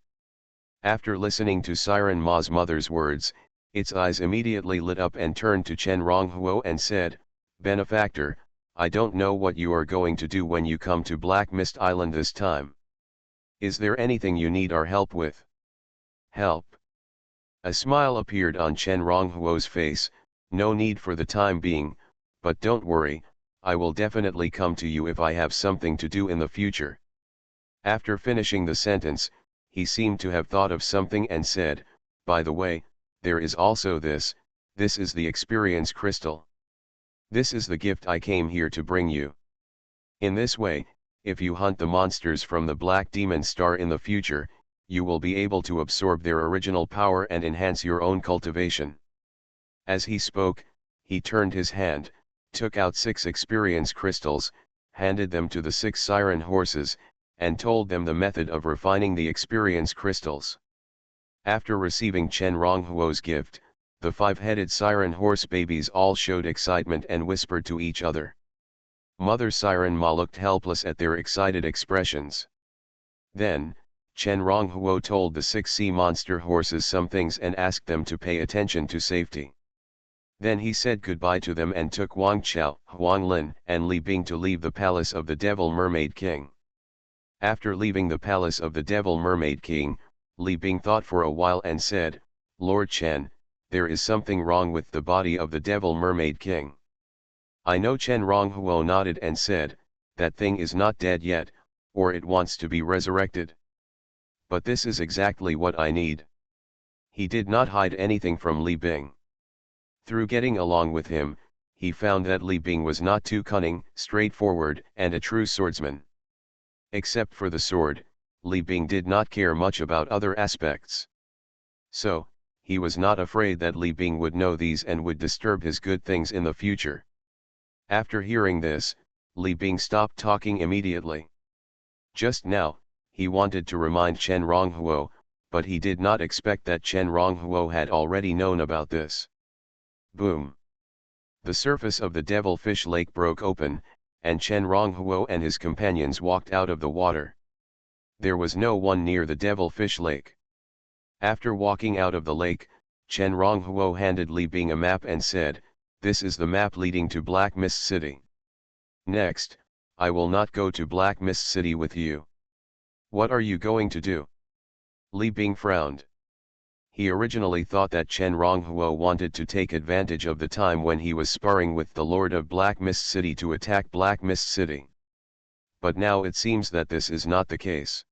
After listening to Siren Ma's mother's words, its eyes immediately lit up and turned to Chen Ronghuo and said, "Benefactor, I don't know what you are going to do when you come to Black Mist Island this time. Is there anything you need our help with?" "Help?" A smile appeared on Chen Ronghuo's face. "No need for the time being, but don't worry, I will definitely come to you if I have something to do in the future." After finishing the sentence, he seemed to have thought of something and said, "By the way, there is also this is the experience crystal. This is the gift I came here to bring you. In this way, if you hunt the monsters from the Black Demon Star in the future, you will be able to absorb their original power and enhance your own cultivation." As he spoke, he turned his hand, took out 6 experience crystals, handed them to the 6 siren horses, and told them the method of refining the experience crystals. After receiving Chen Ronghuo's gift, the 5-headed siren horse babies all showed excitement and whispered to each other. Mother Siren Ma looked helpless at their excited expressions. Then, Chen Ronghuo told the 6 sea monster horses some things and asked them to pay attention to safety. Then he said goodbye to them and took Wang Chao, Huang Lin, and Li Bing to leave the palace of the Devil Mermaid King. After leaving the palace of the Devil Mermaid King, Li Bing thought for a while and said, "Lord Chen, there is something wrong with the body of the Devil Mermaid King." "I know." Chen Ronghuo nodded and said, "That thing is not dead yet, or it wants to be resurrected. But this is exactly what I need." He did not hide anything from Li Bing. Through getting along with him, he found that Li Bing was not too cunning, straightforward, and a true swordsman. Except for the sword, Li Bing did not care much about other aspects. So, he was not afraid that Li Bing would know these and would disturb his good things in the future. After hearing this, Li Bing stopped talking immediately. Just now, he wanted to remind Chen Ronghuo, but he did not expect that Chen Ronghuo had already known about this. Boom! The surface of the Devilfish Lake broke open, and Chen Ronghuo and his companions walked out of the water. There was no one near the Devilfish Lake. After walking out of the lake, Chen Ronghuo handed Li Bing a map and said, "This is the map leading to Black Mist City. Next, I will not go to Black Mist City with you." "What are you going to do?" Li Bing frowned. He originally thought that Chen Ronghuo wanted to take advantage of the time when he was sparring with the Lord of Black Mist City to attack Black Mist City. But now it seems that this is not the case.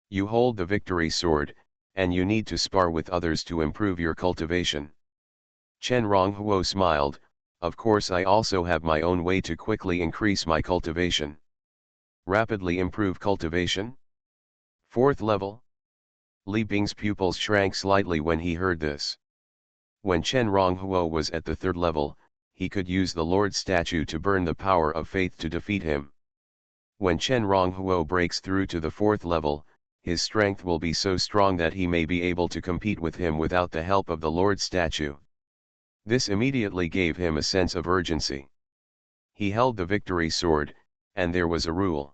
You hold the victory sword, and you need to spar with others to improve your cultivation. Chen Ronghuo smiled, "Of course I also have my own way to quickly increase my cultivation." Rapidly improve cultivation? 4th level? Li Bing's pupils shrank slightly when he heard this. When Chen Ronghuo was at the 3rd level, he could use the Lord's statue to burn the power of faith to defeat him. When Chen Ronghuo breaks through to the 4th level, his strength will be so strong that he may be able to compete with him without the help of the Lord's statue. This immediately gave him a sense of urgency. He held the victory sword, and there was a rule.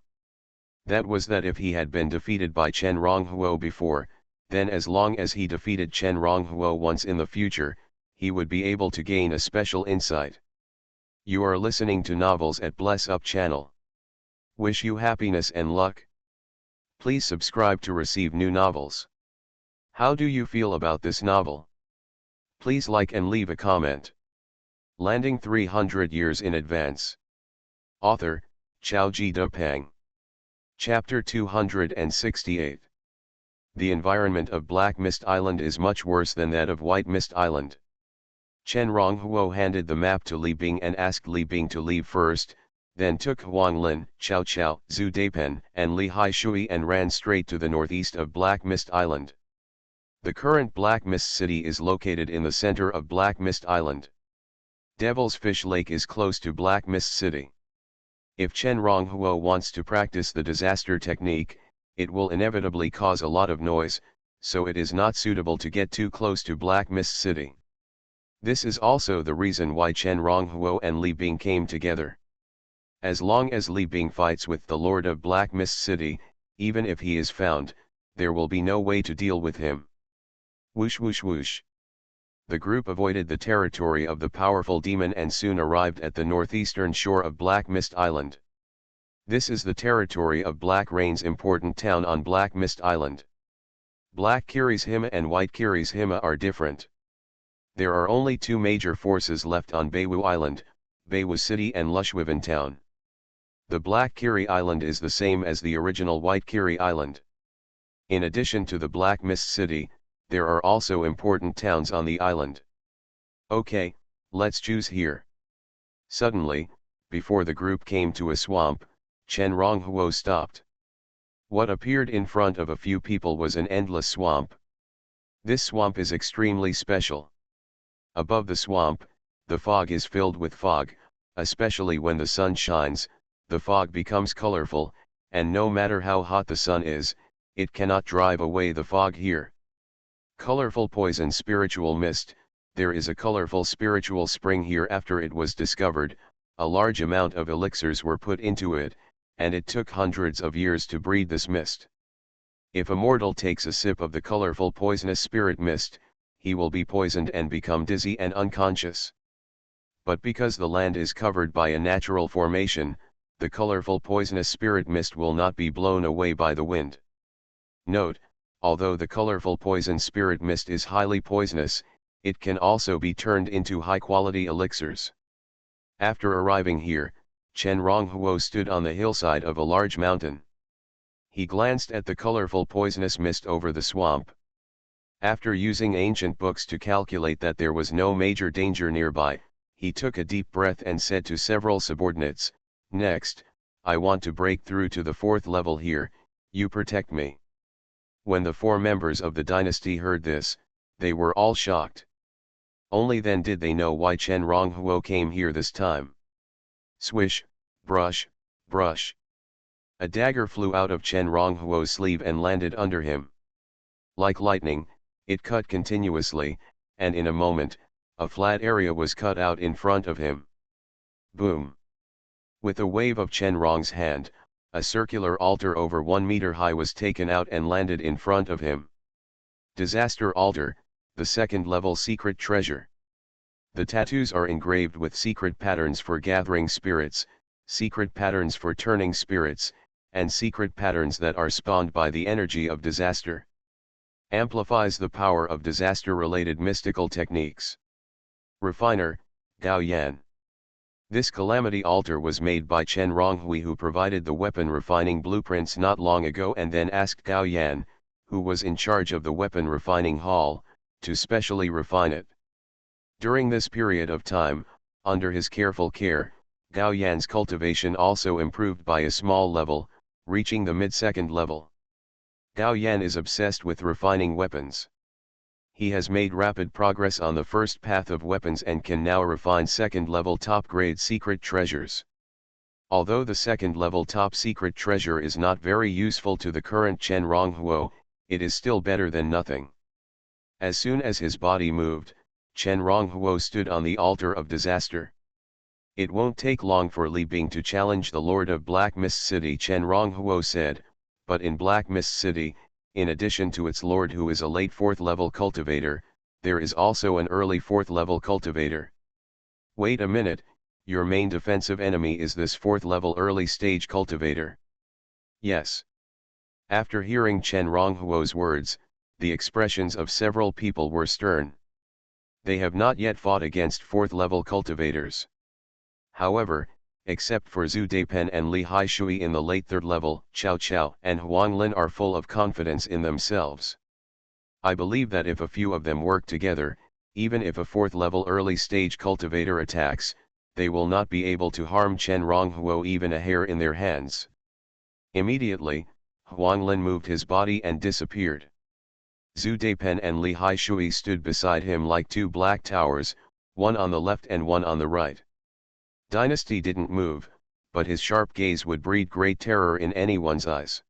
That was that if he had been defeated by Chen Ronghuo before, then as long as he defeated Chen Ronghuo once in the future, he would be able to gain a special insight. You are listening to Novels at Bless Up channel. Wish you happiness and luck. Please subscribe to receive new novels. How do you feel about this novel? Please like and leave a comment. Landing 300 Years in Advance. Author, Xiaoji Depeng. Chapter 268. The environment of Black Mist Island is much worse than that of White Mist Island. Chen Ronghuo handed the map to Li Bing and asked Li Bing to leave first, then took Huang Lin, Chao Chao, Zhu Deipen, and Li Haishui and ran straight to the northeast of Black Mist Island. The current Black Mist City is located in the center of Black Mist Island. Devil's Fish Lake is close to Black Mist City. If Chen Ronghuo wants to practice the disaster technique, it will inevitably cause a lot of noise, so it is not suitable to get too close to Black Mist City. This is also the reason why Chen Ronghuo and Li Bing came together. As long as Li Bing fights with the Lord of Black Mist City, even if he is found, there will be no way to deal with him. Whoosh whoosh whoosh. The group avoided the territory of the powerful demon and soon arrived at the northeastern shore of Black Mist Island. This is the territory of Black Rain's important town on Black Mist Island. Black Kirishima and White Kirishima are different. There are only two major forces left on Beiwu Island, Beiwu City and Lushwiven Town. The Black Kiri Island is the same as the original White Kiri Island. In addition to the Black Mist City, there are also important towns on the island. Okay, let's choose here. Suddenly, before the group came to a swamp, Chen Ronghuo stopped. What appeared in front of a few people was an endless swamp. This swamp is extremely special. Above the swamp, the fog is filled with fog, especially when the sun shines. The fog becomes colorful, and no matter how hot the sun is, it cannot drive away the fog here. Colorful poison spiritual mist. There is a colorful spiritual spring here. After it was discovered, a large amount of elixirs were put into it, and it took hundreds of years to breed this mist. If a mortal takes a sip of the colorful poisonous spirit mist, he will be poisoned and become dizzy and unconscious. But because the land is covered by a natural formation, the colorful poisonous spirit mist will not be blown away by the wind. Note, although the colorful poison spirit mist is highly poisonous, it can also be turned into high-quality elixirs. After arriving here, Chen Ronghuo stood on the hillside of a large mountain. He glanced at the colorful poisonous mist over the swamp. After using ancient books to calculate that there was no major danger nearby, he took a deep breath and said to several subordinates, "Next, I want to break through to the 4th level here, you protect me." When the 4 members of the dynasty heard this, They were all shocked. Only then did they know why Chen Ronghuo came here this time. Swish, brush, brush. A dagger flew out of Chen Ronghuo's sleeve and landed under him. Like lightning, it cut continuously, and in a moment, a flat area was cut out in front of him. Boom! With a wave of Chen Rong's hand, a circular altar over 1 meter high was taken out and landed in front of him. Disaster Altar, the second-level secret treasure. The tattoos are engraved with secret patterns for gathering spirits, secret patterns for turning spirits, and secret patterns that are spawned by the energy of disaster. Amplifies the power of disaster-related mystical techniques. Refiner, Gao Yan. This calamity altar was made by Chen Ronghui, who provided the weapon refining blueprints not long ago and then asked Gao Yan, who was in charge of the weapon refining hall, to specially refine it. During this period of time, under his careful care, Gao Yan's cultivation also improved by a small level, reaching the mid-second level. Gao Yan is obsessed with refining weapons. He has made rapid progress on the first path of weapons and can now refine second-level top-grade secret treasures. Although the second-level top-secret treasure is not very useful to the current Chen Ronghuo, it is still better than nothing. As soon as his body moved, Chen Ronghuo stood on the altar of disaster. It won't take long for Li Bing to challenge the Lord of Black Mist City, Chen Ronghuo said, but in Black Mist City, in addition to its lord who is a late 4th-level cultivator, there is also an early 4th-level cultivator. Wait a minute, your main defensive enemy is this 4th-level early-stage cultivator. Yes. After hearing Chen Ronghuo's words, the expressions of several people were stern. They have not yet fought against 4th-level cultivators. However, except for Zhu Deipen and Li Haishui in the late 3rd level, Chao Chao and Huang Lin are full of confidence in themselves. I believe that if a few of them work together, even if a 4th-level early-stage cultivator attacks, they will not be able to harm Chen Ronghuo even a hair in their hands. Immediately, Huang Lin moved his body and disappeared. Zhu Deipen and Li Haishui stood beside him like two black towers, one on the left and one on the right. Dynasty didn't move, but his sharp gaze would breed great terror in anyone's eyes.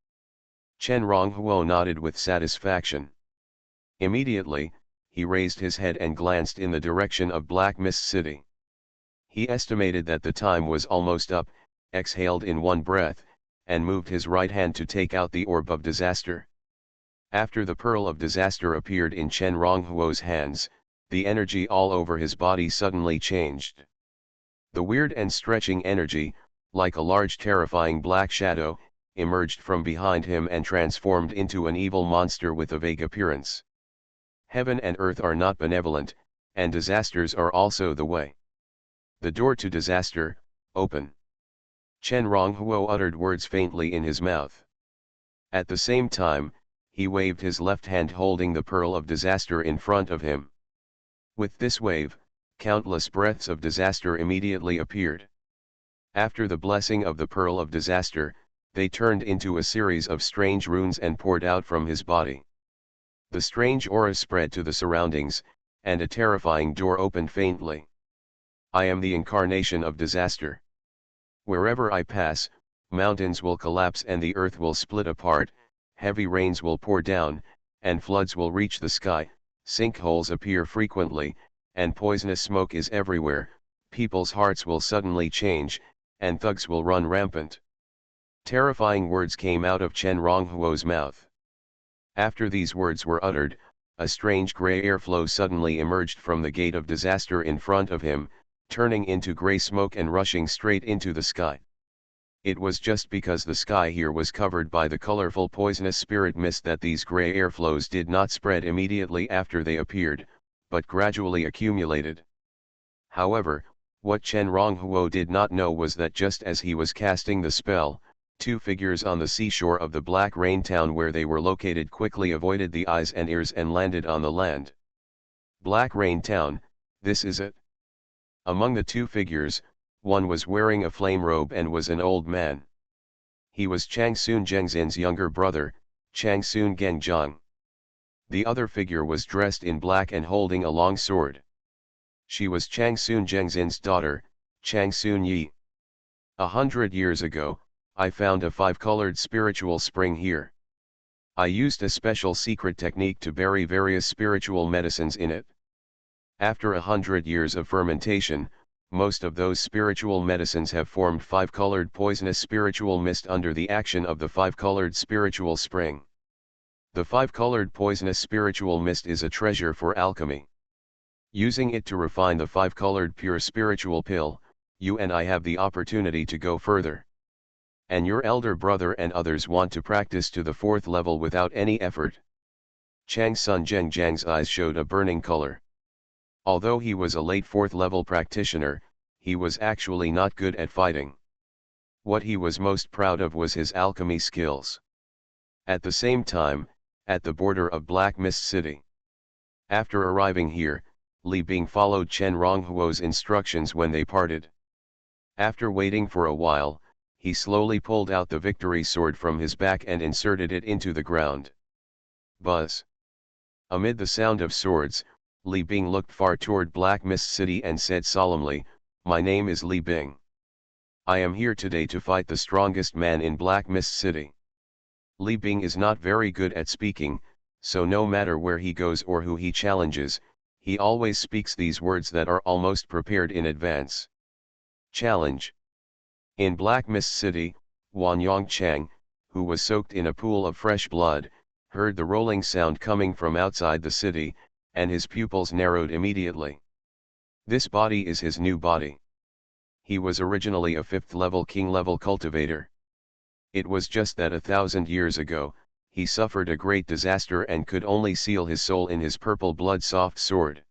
Chen Ronghuo nodded with satisfaction. Immediately, he raised his head and glanced in the direction of Black Mist City. He estimated that the time was almost up, exhaled in one breath, and moved his right hand to take out the orb of disaster. After the pearl of disaster appeared in Chen Ronghuo's hands, the energy all over his body suddenly changed. The weird and stretching energy, like a large terrifying black shadow, emerged from behind him and transformed into an evil monster with a vague appearance. Heaven and earth are not benevolent, and disasters are also the way. The door to disaster, open. Chen Ronghuo uttered words faintly in his mouth. At the same time, he waved his left hand holding the pearl of disaster in front of him. With this wave, countless breaths of disaster immediately appeared. After the blessing of the pearl of disaster, they turned into a series of strange runes and poured out from his body. The strange aura spread to the surroundings, and a terrifying door opened faintly. I am the incarnation of disaster. Wherever I pass, mountains will collapse and the earth will split apart, heavy rains will pour down, and floods will reach the sky, sinkholes appear frequently, and poisonous smoke is everywhere, people's hearts will suddenly change, and thugs will run rampant. Terrifying words came out of Chen Ronghuo's mouth. After these words were uttered, a strange gray airflow suddenly emerged from the gate of disaster in front of him, turning into gray smoke and rushing straight into the sky. It was just because the sky here was covered by the colorful poisonous spirit mist that these gray airflows did not spread immediately after they appeared, but gradually accumulated. However, what Chen Ronghuo did not know was that just as he was casting the spell, two figures on the seashore of the Black Rain town where they were located quickly avoided the eyes and ears and landed on the land. Black Rain town, this is it. Among the two figures, one was wearing a flame robe and was an old man. He was Changsun Gengzin's younger brother, Changsun Gengzhang. The other figure was dressed in black and holding a long sword. She was Chang Sun Zhengxin's daughter, Chang Sun Yi. 100 years ago, I found a 5-colored spiritual spring here. I used a special secret technique to bury various spiritual medicines in it. After 100 years of fermentation, most of those spiritual medicines have formed 5-colored poisonous spiritual mist under the action of the 5-colored spiritual spring. The 5-colored poisonous spiritual mist is a treasure for alchemy. Using it to refine the 5-colored pure spiritual pill, you and I have the opportunity to go further. And your elder brother and others want to practice to the 4th level without any effort. Chang Sun Zhengjiang's eyes showed a burning color. Although he was a late 4th level practitioner, he was actually not good at fighting. What he was most proud of was his alchemy skills. At the same time, at the border of Black Mist City. After arriving here, Li Bing followed Chen Ronghuo's instructions when they parted. After waiting for a while, he slowly pulled out the victory sword from his back and inserted it into the ground. Buzz. Amid the sound of swords, Li Bing looked far toward Black Mist City and said solemnly, "My name is Li Bing. I am here today to fight the strongest man in Black Mist City." Li Bing is not very good at speaking, so no matter where he goes or who he challenges, he always speaks these words that are almost prepared in advance. Challenge. In Black Mist City, Wanyang Chang, who was soaked in a pool of fresh blood, heard the rolling sound coming from outside the city, and his pupils narrowed immediately. This body is his new body. He was originally a 5th level king level cultivator. It was just that 1,000 years ago, he suffered a great disaster and could only seal his soul in his purple blood soft sword.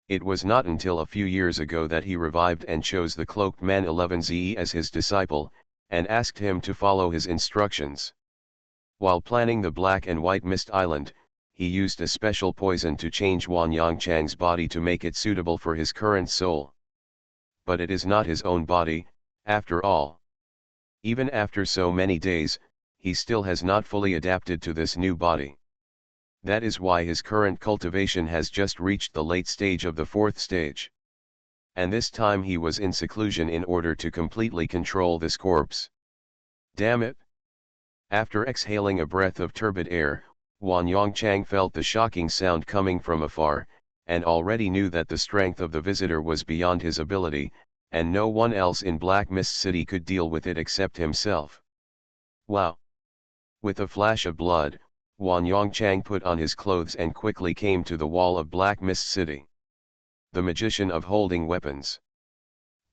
It was not until a few years ago that he revived and chose the cloaked man 11Ze as his disciple, and asked him to follow his instructions. While planning the Black and White Mist Island, he used a special poison to change Wanyang Chang's body to make it suitable for his current soul. But it is not his own body, after all. Even after so many days, he still has not fully adapted to this new body. That is why his current cultivation has just reached the late stage of the 4th stage. And this time he was in seclusion in order to completely control this corpse. Damn it! After exhaling a breath of turbid air, Wanyang Chang felt the shocking sound coming from afar, and already knew that the strength of the visitor was beyond his ability, and no one else in Black Mist City could deal with it except himself. Wow! With a flash of blood, Wanyang Chang put on his clothes and quickly came to the wall of Black Mist City. The magician of holding weapons.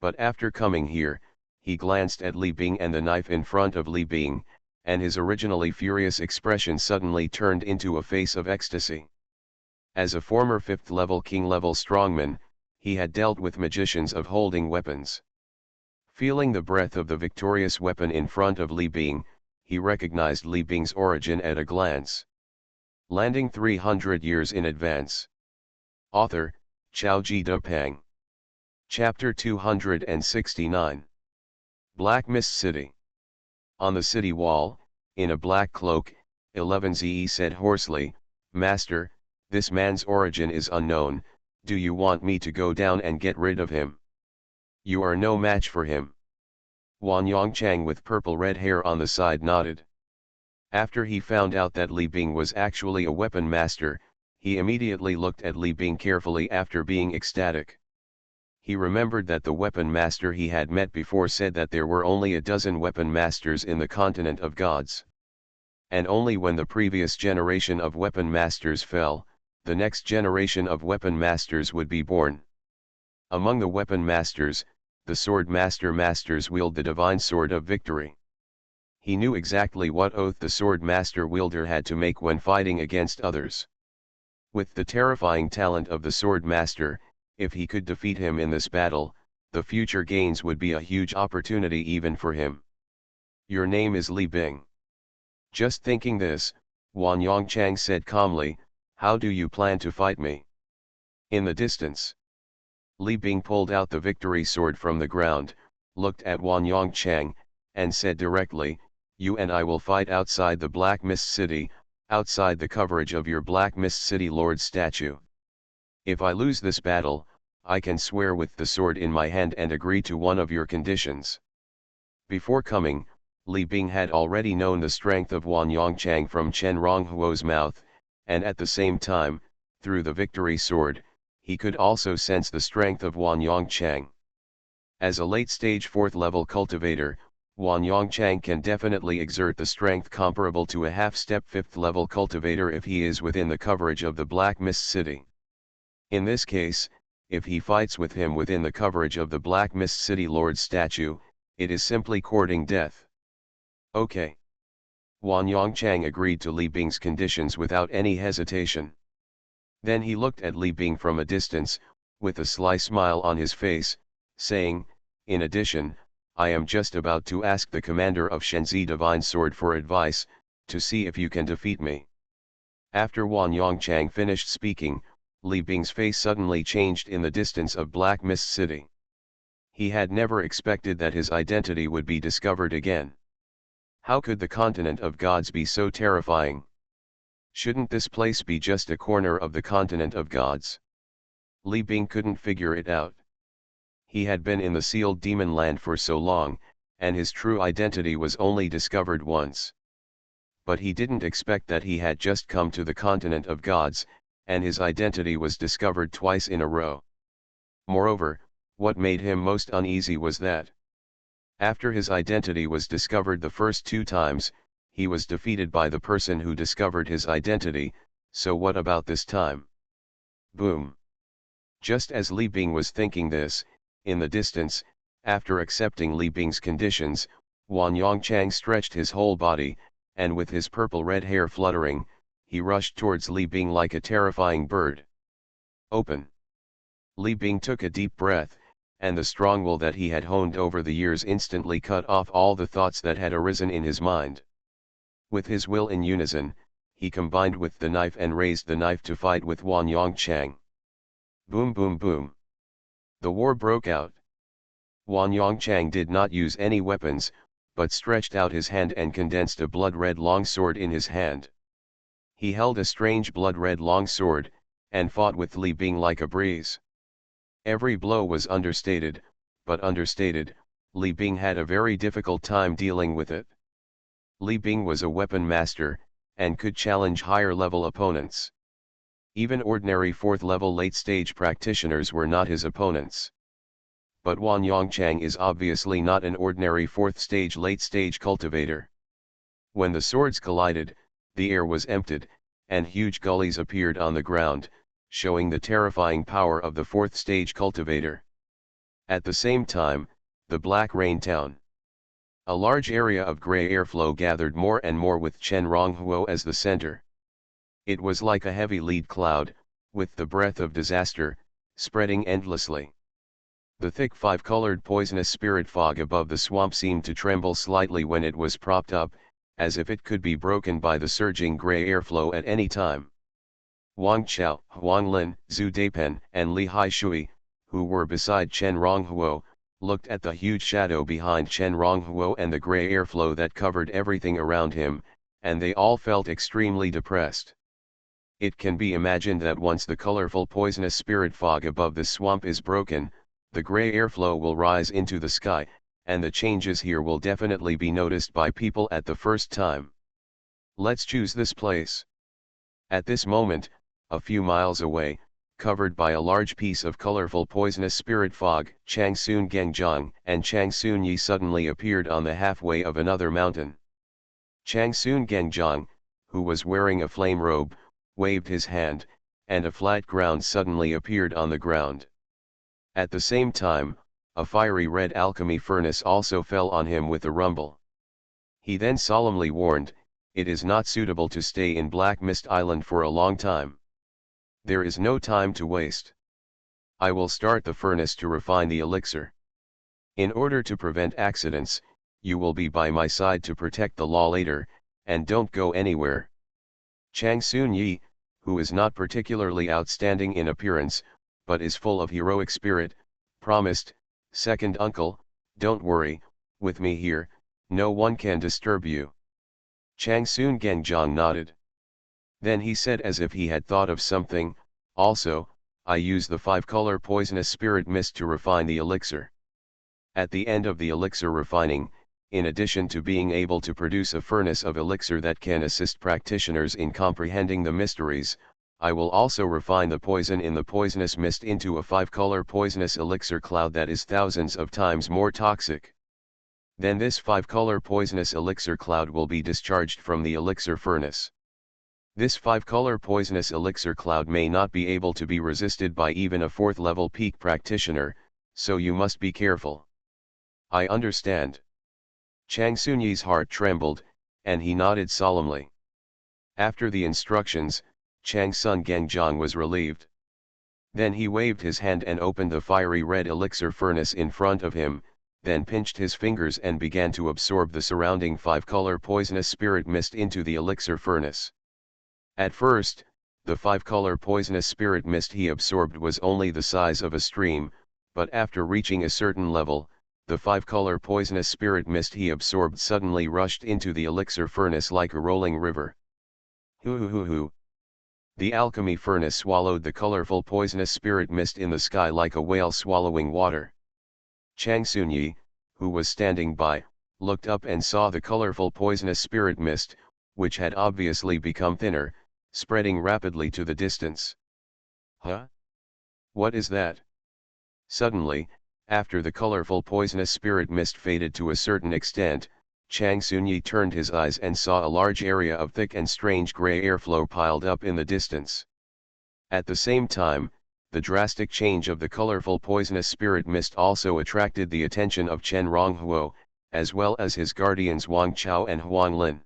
But after coming here, he glanced at Li Bing and the knife in front of Li Bing, and his originally furious expression suddenly turned into a face of ecstasy. As a former 5th level king level strongman, he had dealt with magicians of holding weapons. Feeling the breath of the victorious weapon in front of Li Bing, he recognized Li Bing's origin at a glance. Landing 300 years in advance. Author, Xiaoji Depeng. Chapter 269. Black Mist City. On the city wall, in a black cloak, 11Ze said hoarsely, "Master, this man's origin is unknown. Do you want me to go down and get rid of him? You are no match for him." Wanyang Chang with purple-red hair on the side nodded. After he found out that Li Bing was actually a weapon master, he immediately looked at Li Bing carefully after being ecstatic. He remembered that the weapon master he had met before said that there were only a dozen weapon masters in the continent of gods. And only when the previous generation of weapon masters fell, the next generation of weapon masters would be born. Among the weapon masters, the sword masters wield the divine sword of victory. He knew exactly what oath the sword master wielder had to make when fighting against others. With the terrifying talent of the sword master, if he could defeat him in this battle, the future gains would be a huge opportunity even for him. "Your name is Li Bing." Just thinking this, Wanyang Chang said calmly, "How do you plan to fight me?" In the distance, Li Bing pulled out the victory sword from the ground, looked at Wanyang Chang, and said directly, "You and I will fight outside the Black Mist City, outside the coverage of your Black Mist City Lord's statue. If I lose this battle, I can swear with the sword in my hand and agree to one of your conditions. Before coming, Li Bing had already known the strength of Wan Yongchang from Chen Ronghuo's mouth, and at the same time, through the victory sword, he could also sense the strength of Wan Yongchang. As a late-stage 4th-level cultivator, Wan Yongchang can definitely exert the strength comparable to a half-step 5th-level cultivator if he is within the coverage of the Black Mist City. In this case, if he fights with him within the coverage of the Black Mist City Lord's statue, it is simply courting death. Okay. Wan Yongchang agreed to Li Bing's conditions without any hesitation. Then he looked at Li Bing from a distance, with a sly smile on his face, saying, "In addition, I am just about to ask the commander of Shenzi Divine Sword for advice, to see if you can defeat me." After Wan Yongchang finished speaking, Li Bing's face suddenly changed in the distance of Black Mist City. He had never expected that his identity would be discovered again. How could the continent of gods be so terrifying? Shouldn't this place be just a corner of the continent of gods? Li Bing couldn't figure it out. He had been in the sealed demon land for so long, and his true identity was only discovered once. But he didn't expect that he had just come to the continent of gods, and his identity was discovered twice in a row. Moreover, what made him most uneasy was that, after his identity was discovered the first 2 times, he was defeated by the person who discovered his identity, so what about this time? Boom! Just as Li Bing was thinking this, in the distance, after accepting Li Bing's conditions, Wan Yongchang stretched his whole body, and with his purple-red hair fluttering, he rushed towards Li Bing like a terrifying bird. Open! Li Bing took a deep breath, and the strong will that he had honed over the years instantly cut off all the thoughts that had arisen in his mind. With his will in unison, he combined with the knife and raised the knife to fight with Wan Yongchang. Boom boom boom! The war broke out. Wan Yongchang did not use any weapons, but stretched out his hand and condensed a blood-red longsword in his hand. He held a strange blood-red longsword, and fought with Li Bing like a breeze. Every blow was understated, but understated, Li Bing had a very difficult time dealing with it. Li Bing was a weapon master, and could challenge higher-level opponents. Even ordinary 4th-level late-stage practitioners were not his opponents. But Wan Yongchang is obviously not an ordinary 4th-stage late-stage cultivator. When the swords collided, the air was emptied, and huge gullies appeared on the ground, showing the terrifying power of the 4th-stage cultivator. At the same time, the Black Rain Town. A large area of gray airflow gathered more and more with Chen Ronghuo as the center. It was like a heavy lead cloud, with the breath of disaster, spreading endlessly. The thick 5-colored poisonous spirit fog above the swamp seemed to tremble slightly when it was propped up, as if it could be broken by the surging gray airflow at any time. Wang Chao, Huang Lin, Zhu Daipen, and Li Haishui, who were beside Chen Ronghuo, looked at the huge shadow behind Chen Ronghuo and the gray airflow that covered everything around him, and they all felt extremely depressed. It can be imagined that once the colorful poisonous spirit fog above the swamp is broken, the gray airflow will rise into the sky, and the changes here will definitely be noticed by people at the first time. Let's choose this place. At this moment, a few miles away, covered by a large piece of colorful poisonous spirit fog, Changsun Gengjiang and Changsun Yi suddenly appeared on the halfway of another mountain. Changsun Gengjiang, who was wearing a flame robe, waved his hand, and a flat ground suddenly appeared on the ground. At the same time, a fiery red alchemy furnace also fell on him with a rumble. He then solemnly warned, "It is not suitable to stay in Black Mist Island for a long time. There is no time to waste. I will start the furnace to refine the elixir. In order to prevent accidents, you will be by my side to protect the law later, and don't go anywhere." Changsun Yi, who is not particularly outstanding in appearance, but is full of heroic spirit, promised, "Second uncle, don't worry, with me here, no one can disturb you." Changsun Gengjiang nodded. Then he said as if he had thought of something, also, I use the 5-color poisonous spirit mist to refine the elixir. At the end of the elixir refining, in addition to being able to produce a furnace of elixir that can assist practitioners in comprehending the mysteries, I will also refine the poison in the poisonous mist into a 5-color poisonous elixir cloud that is thousands of times more toxic. Then this 5-color poisonous elixir cloud will be discharged from the elixir furnace. This 5-color poisonous elixir cloud may not be able to be resisted by even a 4th-level peak practitioner, so you must be careful. I understand. Chang Sunyi's heart trembled, and he nodded solemnly. After the instructions, Chang Sun Genjiang was relieved. Then he waved his hand and opened the fiery red elixir furnace in front of him, then pinched his fingers and began to absorb the surrounding 5-color poisonous spirit mist into the elixir furnace. At first, the 5-color poisonous spirit mist he absorbed was only the size of a stream, but after reaching a certain level, the 5-color poisonous spirit mist he absorbed suddenly rushed into the elixir furnace like a rolling river. Hoo. The alchemy furnace swallowed the colorful poisonous spirit mist in the sky like a whale swallowing water. Chang Sunyi, who was standing by, looked up and saw the colorful poisonous spirit mist, which had obviously become thinner, spreading rapidly to the distance. Huh? What is that? Suddenly, after the colorful poisonous spirit mist faded to a certain extent, Chang Sunyi turned his eyes and saw a large area of thick and strange gray airflow piled up in the distance. At the same time, the drastic change of the colorful poisonous spirit mist also attracted the attention of Chen Ronghuo, as well as his guardians Wang Chao and Huan Lin.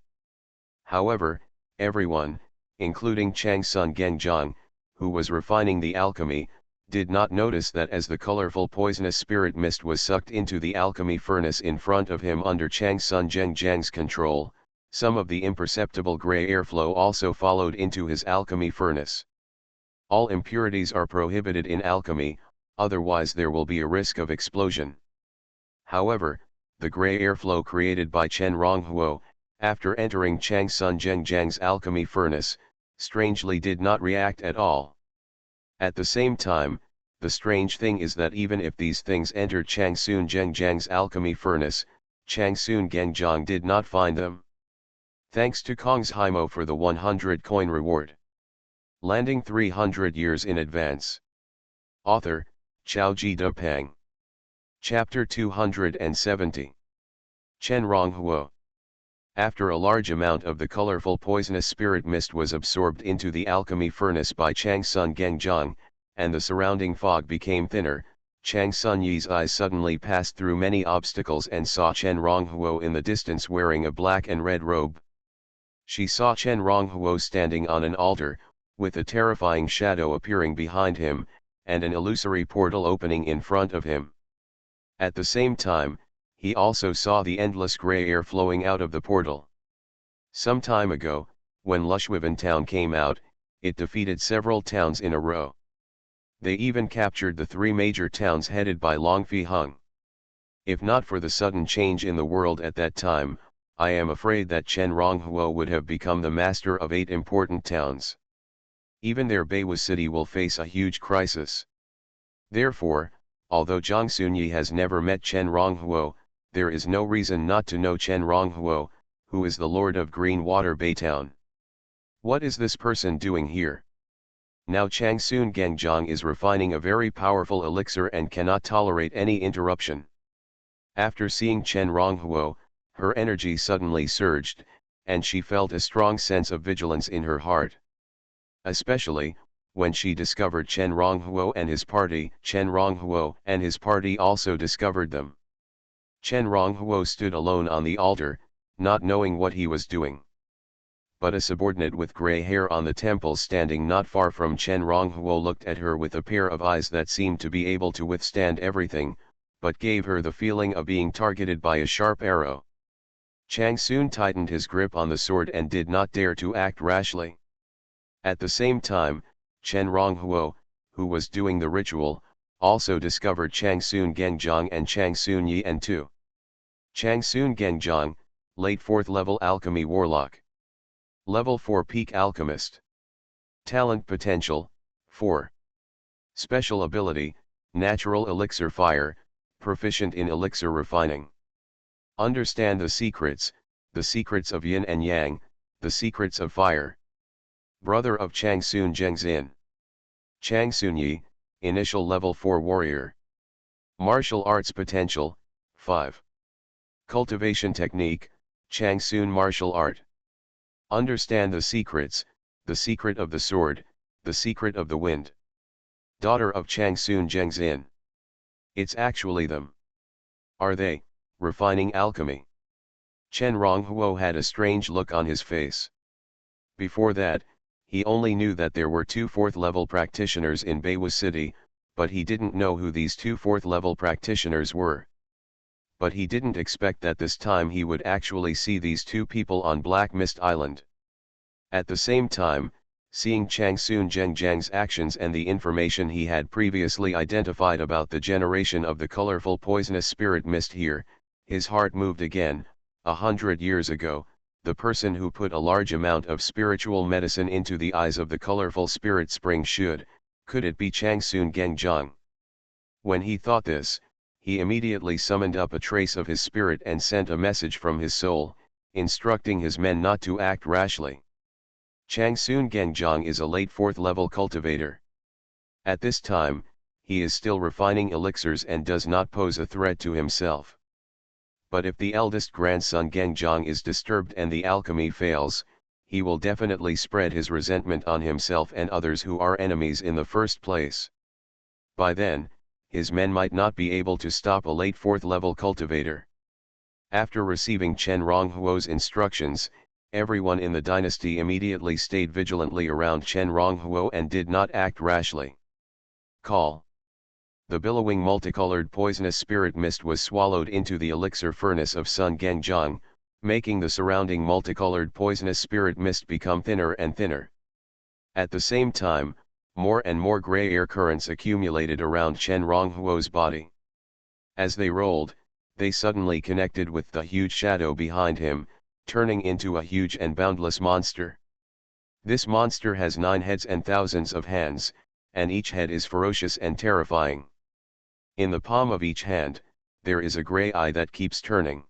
However, everyone, including Chang Sun Genjiang, who was refining the alchemy, did not notice that as the colorful poisonous spirit mist was sucked into the alchemy furnace in front of him under Chang Sun Genjiang's control, some of the imperceptible gray airflow also followed into his alchemy furnace. All impurities are prohibited in alchemy, otherwise there will be a risk of explosion. However, the gray airflow created by Chen Ronghuo, after entering Chang Sun Genjiang's alchemy furnace, strangely did not react at all. At the same time, the strange thing is that even if these things entered Chang Sun Genjiang's alchemy furnace, Chang Sun Genjiang did not find them. Thanks to Kong's Haimo for the 100 coin reward. Landing 300 years in advance. Author, Chaoji Depang. Chapter 270. Chen Ronghuo. After a large amount of the colorful poisonous spirit mist was absorbed into the alchemy furnace by Chang Sun Genjiang, and the surrounding fog became thinner, Chang Sunyi's eyes suddenly passed through many obstacles and saw Chen Ronghuo in the distance wearing a black and red robe. She saw Chen Ronghuo standing on an altar, with a terrifying shadow appearing behind him, and an illusory portal opening in front of him. At the same time, he also saw the endless gray air flowing out of the portal. Some time ago, when Lushwiven town came out, it defeated several towns in a row. They even captured the 3 major towns headed by Longfi Hung. If not for the sudden change in the world at that time, I am afraid that Chen Ronghuo would have become the master of 8 important towns. Even their Beiwa city will face a huge crisis. Therefore, although Zhang Sunyi has never met Chen Ronghuo, there is no reason not to know Chen Ronghuo, who is the lord of Green Water Bay Town. What is this person doing here? Now Chang Sun Genjiang is refining a very powerful elixir and cannot tolerate any interruption. After seeing Chen Ronghuo, her energy suddenly surged, and she felt a strong sense of vigilance in her heart. Especially, when she discovered Chen Ronghuo and his party. Chen Ronghuo and his party also discovered them. Chen Ronghuo stood alone on the altar, not knowing what he was doing. But a subordinate with grey hair on the temples standing not far from Chen Ronghuo looked at her with a pair of eyes that seemed to be able to withstand everything, but gave her the feeling of being targeted by a sharp arrow. Chang Sun tightened his grip on the sword and did not dare to act rashly. At the same time, Chen Ronghuo, who was doing the ritual, also discovered Chang Sun Genjiang and Chang Sun Yian too. Chang Sun Genjiang, late 4th level alchemy warlock. Level 4 peak alchemist. Talent potential, 4. Special ability, natural elixir fire, proficient in elixir refining. Understand the secrets of yin and yang, the secrets of fire. Brother of Changsun Zhengzin. Changsunyi, initial level 4 warrior. Martial arts potential, 5. Cultivation technique, Changsun martial art. Understand the secrets, the secret of the sword, the secret of the wind. Daughter of Changsun Zhengzin. It's actually them. Are they, refining alchemy? Chen Ronghuo had a strange look on his face. Before that, he only knew that there were 2 4th-level practitioners in Beiwu City, but he didn't know who these 2 4th-level practitioners were. But he didn't expect that this time he would actually see these 2 people on Black Mist Island. At the same time, seeing Changsun Zhengjiang's actions and the information he had previously identified about the generation of the colorful poisonous spirit mist here, his heart moved again. 100 years ago, the person who put a large amount of spiritual medicine into the eyes of the colorful spirit spring could it be Changsun Zhengjiang? When he thought this, he immediately summoned up a trace of his spirit and sent a message from his soul, instructing his men not to act rashly. Changsun Zhengjiang is a late 4th-level cultivator. At this time, he is still refining elixirs and does not pose a threat to himself. But if the eldest grandson Zhengjiang is disturbed and the alchemy fails, he will definitely spread his resentment on himself and others who are enemies in the first place. By then, his men might not be able to stop a late 4th-level cultivator. After receiving Chen Ronghuo's instructions, everyone in the dynasty immediately stayed vigilantly around Chen Ronghuo and did not act rashly. Call. The billowing multicolored poisonous spirit mist was swallowed into the elixir furnace of Sun Zhengjiang, making the surrounding multicolored poisonous spirit mist become thinner and thinner. At the same time, more and more gray air currents accumulated around Chen Ronghuo's body. As they rolled, they suddenly connected with the huge shadow behind him, turning into a huge and boundless monster. This monster has 9 heads and thousands of hands, and each head is ferocious and terrifying. In the palm of each hand, there is a gray eye that keeps turning.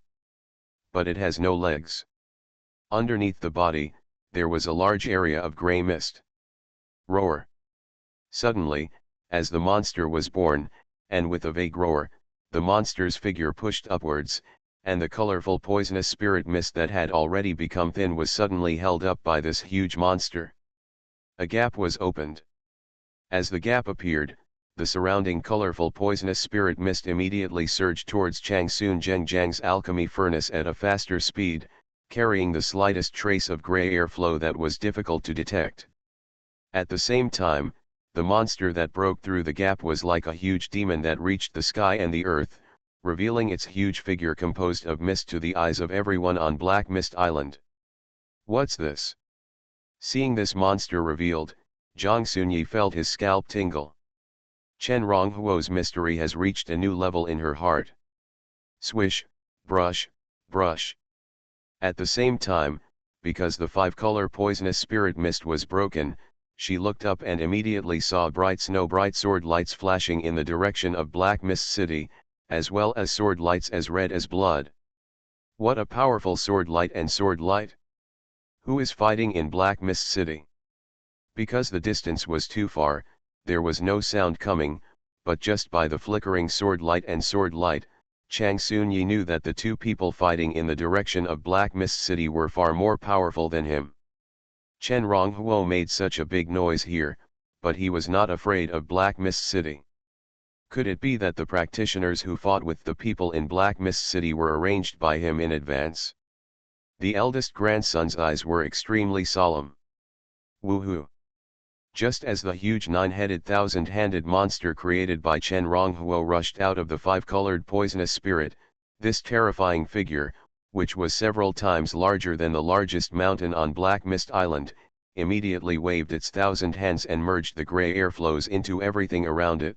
But it has no legs. Underneath the body, there was a large area of gray mist. Roar. Suddenly, as the monster was born, and with a vague roar, the monster's figure pushed upwards, and the colorful poisonous spirit mist that had already become thin was suddenly held up by this huge monster. A gap was opened. As the gap appeared, the surrounding colorful poisonous spirit mist immediately surged towards Changsun Zhengjiang's alchemy furnace at a faster speed, carrying the slightest trace of gray airflow that was difficult to detect. At the same time, the monster that broke through the gap was like a huge demon that reached the sky and the earth, revealing its huge figure composed of mist to the eyes of everyone on Black Mist Island. What's this? Seeing this monster revealed, Zhang Sunyi felt his scalp tingle. Chen Ronghuo's mystery has reached a new level in her heart. Swish, brush, brush. At the same time, because the 5-color poisonous spirit mist was broken, she looked up and immediately saw bright sword lights flashing in the direction of Black Mist City, as well as sword lights as red as blood. What a powerful sword light and sword light! Who is fighting in Black Mist City? Because the distance was too far, there was no sound coming, but just by the flickering sword light, Chang Sunyi knew that the 2 people fighting in the direction of Black Mist City were far more powerful than him. Chen Ronghuo made such a big noise here, but he was not afraid of Black Mist City. Could it be that the practitioners who fought with the people in Black Mist City were arranged by him in advance? The eldest grandson's eyes were extremely solemn. Woohoo! Just as the huge 9-headed 1,000-handed monster created by Chen Ronghuo rushed out of the 5-colored poisonous spirit, this terrifying figure, which was several times larger than the largest mountain on Black Mist Island, immediately waved its 1,000 hands and merged the gray airflows into everything around it.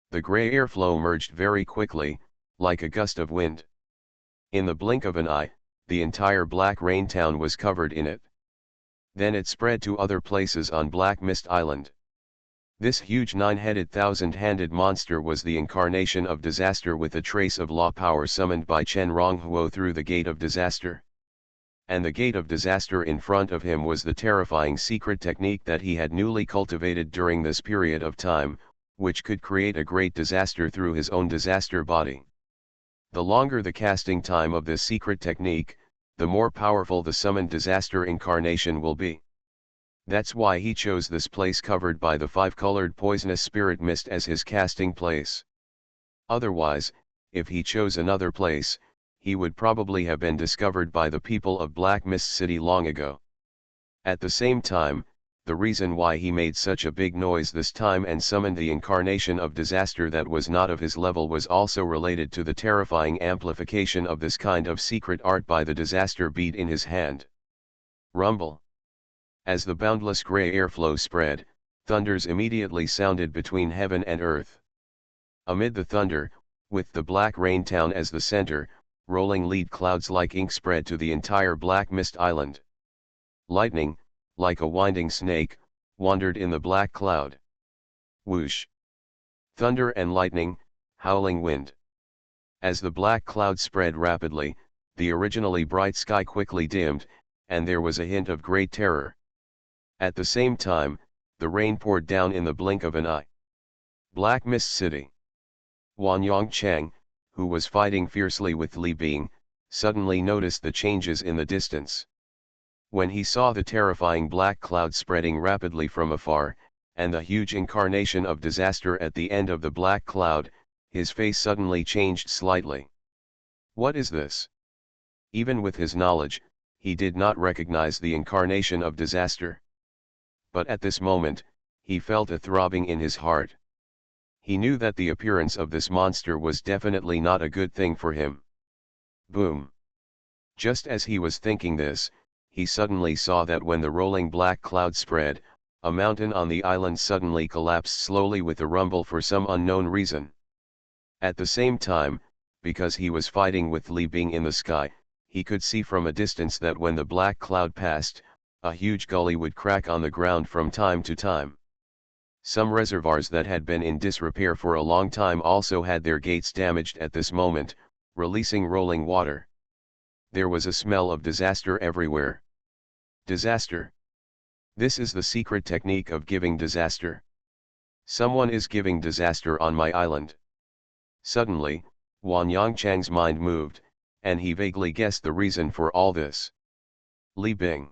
The gray airflow merged very quickly, like a gust of wind. In the blink of an eye, the entire Black Rain town was covered in it. Then it spread to other places on Black Mist Island. This huge 9-headed thousand-handed monster was the incarnation of disaster with a trace of law power summoned by Chen Ronghuo through the Gate of Disaster. And the Gate of Disaster in front of him was the terrifying secret technique that he had newly cultivated during this period of time, which could create a great disaster through his own disaster body. The longer the casting time of this secret technique, the more powerful the summoned disaster incarnation will be. That's why he chose this place covered by the 5-colored poisonous spirit mist as his casting place. Otherwise, if he chose another place, he would probably have been discovered by the people of Black Mist City long ago. At the same time, the reason why he made such a big noise this time and summoned the incarnation of disaster that was not of his level was also related to the terrifying amplification of this kind of secret art by the disaster bead in his hand. Rumble. As the boundless gray airflow spread, thunders immediately sounded between heaven and earth. Amid the thunder, with the Black Rain Town as the center, rolling lead clouds like ink spread to the entire Black Mist Island. Lightning, like a winding snake, wandered in the black cloud. Whoosh! Thunder and lightning, howling wind. As the black cloud spread rapidly, the originally bright sky quickly dimmed, and there was a hint of great terror. At the same time, the rain poured down in the blink of an eye. Black Mist City. Wan Yongchang, who was fighting fiercely with Li Bing, suddenly noticed the changes in the distance. When he saw the terrifying black cloud spreading rapidly from afar, and the huge incarnation of disaster at the end of the black cloud, his face suddenly changed slightly. What is this? Even with his knowledge, he did not recognize the incarnation of disaster. But at this moment, he felt a throbbing in his heart. He knew that the appearance of this monster was definitely not a good thing for him. Boom! Just as he was thinking this, he suddenly saw that when the rolling black cloud spread, a mountain on the island suddenly collapsed slowly with a rumble for some unknown reason. At the same time, because he was fighting with Li Bing in the sky, he could see from a distance that when the black cloud passed, a huge gully would crack on the ground from time to time. Some reservoirs that had been in disrepair for a long time also had their gates damaged at this moment, releasing rolling water. There was a smell of disaster everywhere. Disaster. This is the secret technique of giving disaster. Someone is giving disaster on my island. Suddenly, Wan Yongchang's mind moved, and he vaguely guessed the reason for all this. Li Bing.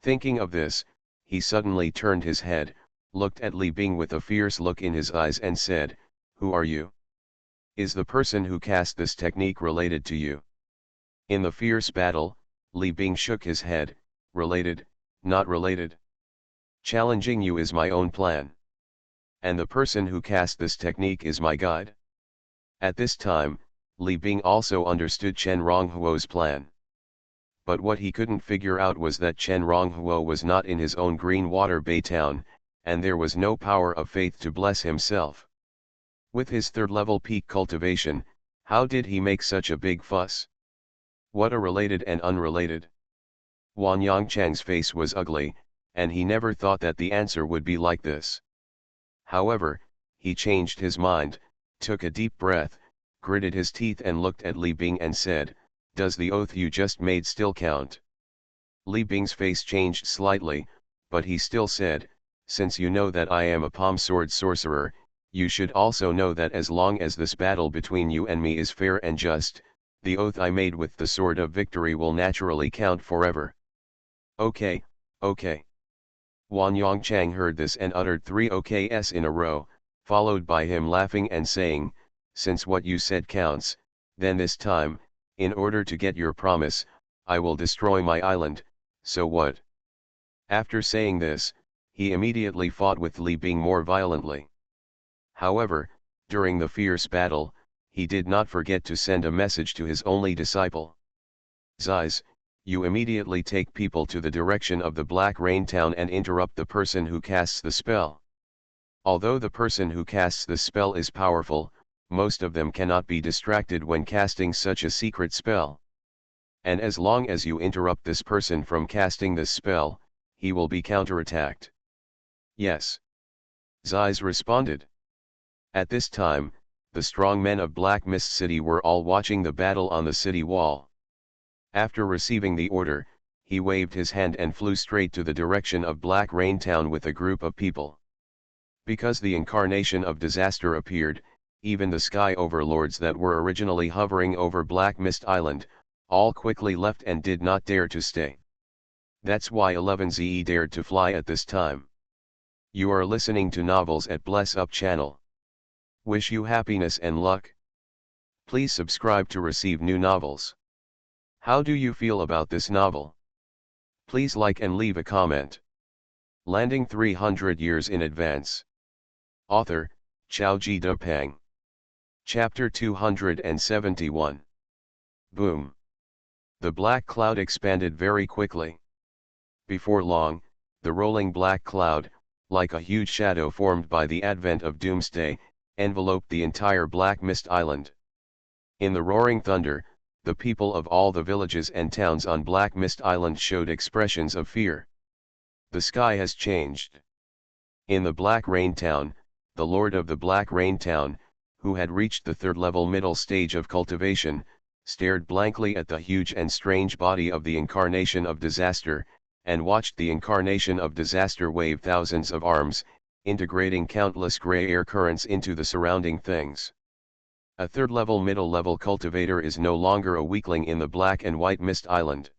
Thinking of this, he suddenly turned his head, looked at Li Bing with a fierce look in his eyes and said, "Who are you? Is the person who cast this technique related to you?" In the fierce battle, Li Bing shook his head, "Related, not related. Challenging you is my own plan. And the person who cast this technique is my guide." At this time, Li Bing also understood Chen Ronghuo's plan. But what he couldn't figure out was that Chen Ronghuo was not in his own Green Water Bay town, and there was no power of faith to bless himself. With his third-level peak cultivation, how did he make such a big fuss? What a related and unrelated. Wan Yongchang's face was ugly, and he never thought that the answer would be like this. However, he changed his mind, took a deep breath, gritted his teeth and looked at Li Bing and said, "Does the oath you just made still count?" Li Bing's face changed slightly, but he still said, "Since you know that I am a palm sword sorcerer, you should also know that as long as this battle between you and me is fair and just, the oath I made with the sword of victory will naturally count forever." "Okay, okay." Wan Yongchang heard this and uttered 3 OKs in a row, followed by him laughing and saying, "Since what you said counts, then this time, in order to get your promise, I will destroy my island, so what?" After saying this, he immediately fought with Li Bing more violently. However, during the fierce battle, he did not forget to send a message to his only disciple. "Zeiss, you immediately take people to the direction of the Black Rain Town and interrupt the person who casts the spell. Although the person who casts the spell is powerful, most of them cannot be distracted when casting such a secret spell. And as long as you interrupt this person from casting this spell, he will be counterattacked. Yes. Zeiss responded. At this time, the strong men of Black Mist City were all watching the battle on the city wall. After receiving the order, he waved his hand and flew straight to the direction of Black Rain Town with a group of people. Because the incarnation of disaster appeared, even the sky overlords that were originally hovering over Black Mist Island, all quickly left and did not dare to stay. That's why 11ZE dared to fly at this time. You are listening to Novels at Bless Up channel. Wish you happiness and luck. Please subscribe to receive new novels. How do you feel about this novel? Please like and leave a comment. Landing 300 years in advance. Author, Xiaoji Depeng. Chapter 271. Boom. The black cloud expanded very quickly. Before long, the rolling black cloud, like a huge shadow formed by the advent of doomsday, enveloped the entire Black Mist Island. In the roaring thunder, the people of all the villages and towns on Black Mist Island showed expressions of fear. The sky has changed. In the Black Rain Town, the lord of the Black Rain Town, who had reached the third-level middle stage of cultivation, stared blankly at the huge and strange body of the incarnation of disaster, and watched the incarnation of disaster wave thousands of arms, integrating countless gray air currents into the surrounding things. A third-level middle-level cultivator is no longer a weakling in the Black and White Mist Island.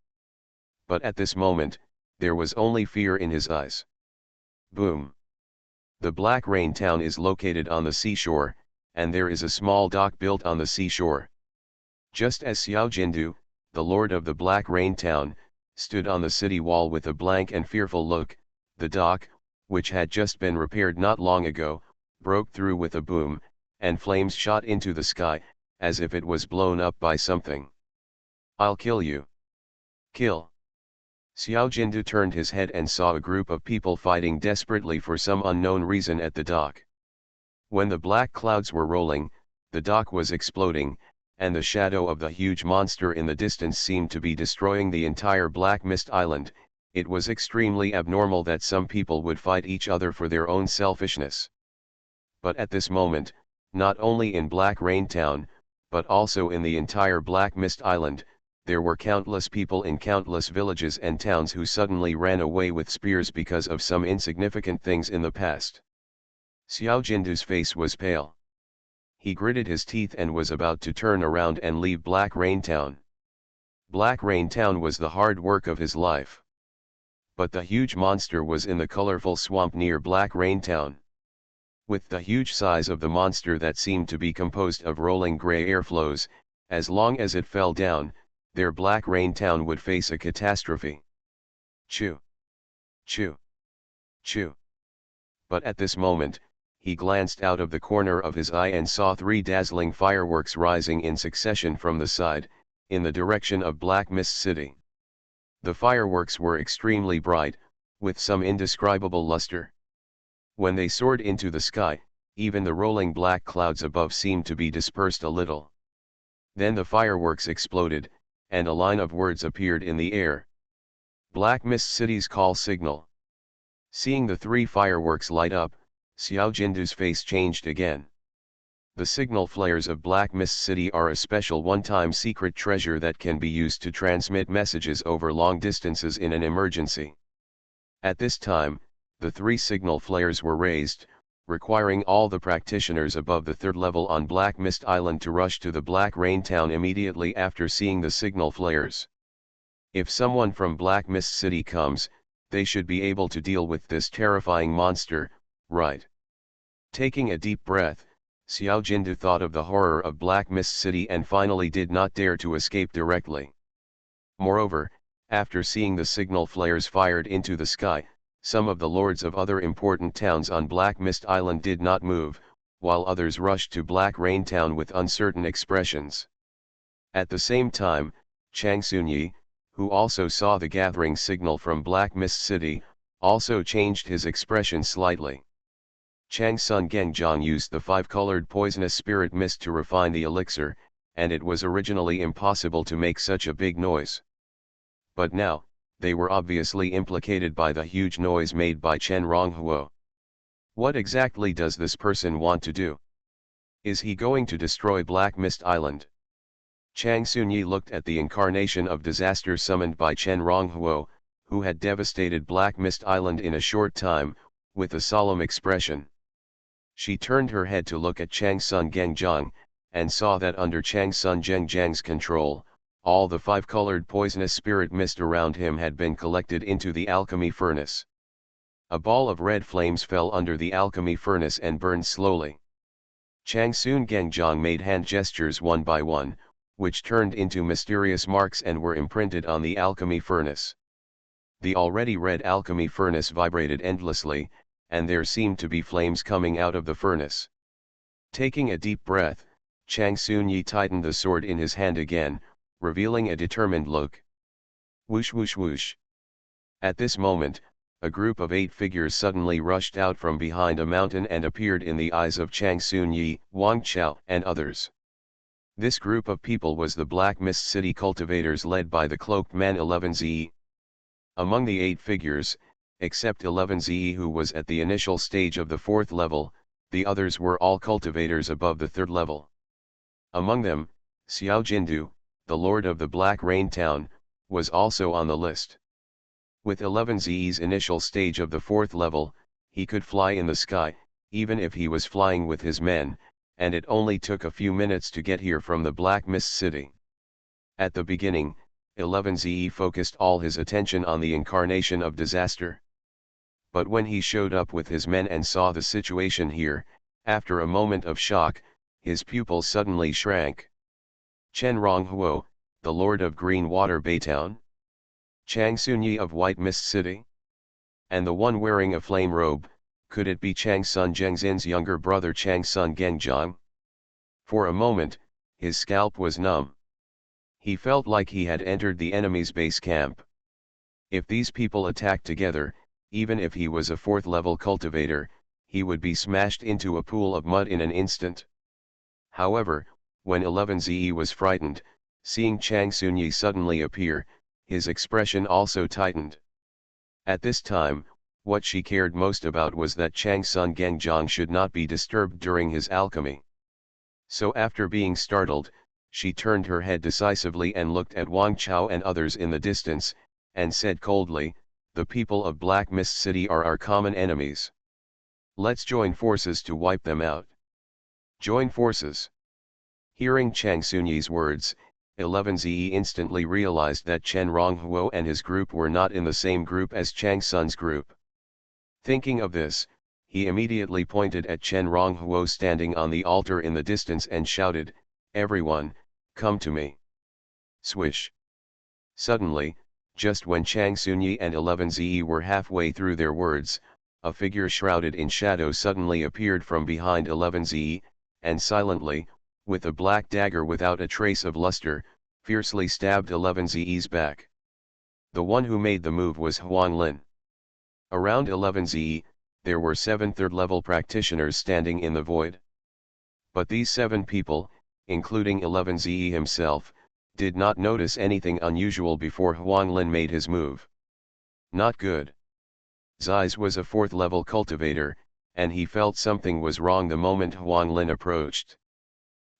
But at this moment, there was only fear in his eyes. Boom. The Black Rain Town is located on the seashore, and there is a small dock built on the seashore. Just as Xiao Jindu, the lord of the Black Rain Town, stood on the city wall with a blank and fearful look, the dock, which had just been repaired not long ago, broke through with a boom, and flames shot into the sky, as if it was blown up by something. I'll kill you. Kill. Xiao Jindu turned his head and saw a group of people fighting desperately for some unknown reason at the dock. When the black clouds were rolling, the dock was exploding, and the shadow of the huge monster in the distance seemed to be destroying the entire Black Mist Island. It was extremely abnormal that some people would fight each other for their own selfishness. But at this moment, not only in Black Rain Town, but also in the entire Black Mist Island, there were countless people in countless villages and towns who suddenly ran away with spears because of some insignificant things in the past. Xiao Jindu's face was pale. He gritted his teeth and was about to turn around and leave Black Rain Town. Black Rain Town was the hard work of his life. But the huge monster was in the colorful swamp near Black Rain Town. With the huge size of the monster that seemed to be composed of rolling gray air flows, as long as it fell down, their Black Rain Town would face a catastrophe. Chew. Chew. Chew. But at this moment, he glanced out of the corner of his eye and saw 3 dazzling fireworks rising in succession from the side, in the direction of Black Mist City. The fireworks were extremely bright, with some indescribable luster. When they soared into the sky, even the rolling black clouds above seemed to be dispersed a little. Then the fireworks exploded, and a line of words appeared in the air. Black Mist City's call signal. Seeing the 3 fireworks light up, Xiao Jindu's face changed again. The signal flares of Black Mist City are a special one-time secret treasure that can be used to transmit messages over long distances in an emergency. At this time, the 3 signal flares were raised, requiring all the practitioners above the 3rd level on Black Mist Island to rush to the Black Rain Town immediately after seeing the signal flares. If someone from Black Mist City comes, they should be able to deal with this terrifying monster, right? Taking a deep breath, Xiao Jindu thought of the horror of Black Mist City and finally did not dare to escape directly. Moreover, after seeing the signal flares fired into the sky, some of the lords of other important towns on Black Mist Island did not move, while others rushed to Black Rain Town with uncertain expressions. At the same time, Chang Sunyi, who also saw the gathering signal from Black Mist City, also changed his expression slightly. Chang Sun Gengzhang used the 5-colored poisonous spirit mist to refine the elixir, and it was originally impossible to make such a big noise. But now, they were obviously implicated by the huge noise made by Chen Ronghuo. What exactly does this person want to do? Is he going to destroy Black Mist Island? Chang Sunyi looked at the incarnation of disaster summoned by Chen Ronghuo, who had devastated Black Mist Island in a short time, with a solemn expression. She turned her head to look at Chang Sun Genjiang, and saw that under Chang Sun Genjiang's control, all the five-colored poisonous spirit mist around him had been collected into the alchemy furnace. A ball of red flames fell under the alchemy furnace and burned slowly. Chang Sun Genjiang made hand gestures one by one, which turned into mysterious marks and were imprinted on the alchemy furnace. The already red alchemy furnace vibrated endlessly, and there seemed to be flames coming out of the furnace. Taking a deep breath, Chang Sunyi tightened the sword in his hand again, revealing a determined look. Whoosh whoosh whoosh. At this moment, a group of 8 figures suddenly rushed out from behind a mountain and appeared in the eyes of Chang Sunyi, Wang Chao, and others. This group of people was the Black Mist City cultivators led by the cloaked man 11Ze. Among the 8 figures, except 11Ze who was at the initial stage of the 4th level, the others were all cultivators above the 3rd level. Among them, Xiao Jindu, the lord of the Black Rain Town, was also on the list. With 11Ze's initial stage of the 4th level, he could fly in the sky, even if he was flying with his men, and it only took a few minutes to get here from the Black Mist City. At the beginning, 11Ze focused all his attention on the incarnation of disaster. But when he showed up with his men and saw the situation here, after a moment of shock, his pupils suddenly shrank. Chen Ronghuo, the lord of Green Water Baytown? Chang Sunyi of White Mist City? And the one wearing a flame robe, could it be Chang Sun Gengxin's younger brother Chang Sun Genjiang? For a moment, his scalp was numb. He felt like he had entered the enemy's base camp. If these people attacked together, even if he was a 4th level cultivator, he would be smashed into a pool of mud in an instant. However, when 11Ze was frightened, seeing Chang Sunyi suddenly appear, his expression also tightened. At this time, what she cared most about was that Chang Sun Genjiang should not be disturbed during his alchemy. So after being startled, she turned her head decisively and looked at Wang Chao and others in the distance, and said coldly, "The people of Black Mist City are our common enemies. Let's join forces to wipe them out." Join forces. Hearing Chang Sunyi's words, 11Ze instantly realized that Chen Ronghuo and his group were not in the same group as Chang Sun's group. Thinking of this, he immediately pointed at Chen Ronghuo standing on the altar in the distance and shouted, "Everyone, come to me." Swish. Suddenly, just when Chang Sunyi and 11Ze were halfway through their words, a figure shrouded in shadow suddenly appeared from behind 11Ze, and silently, with a black dagger without a trace of luster, fiercely stabbed 11Ze's back. The one who made the move was Huang Lin. Around 11Ze, there were 7 third-level practitioners standing in the void. But these 7 people, including 11Ze himself, did not notice anything unusual before Huang Lin made his move. Not good. Zeiss was a 4th-level cultivator, and he felt something was wrong the moment Huang Lin approached.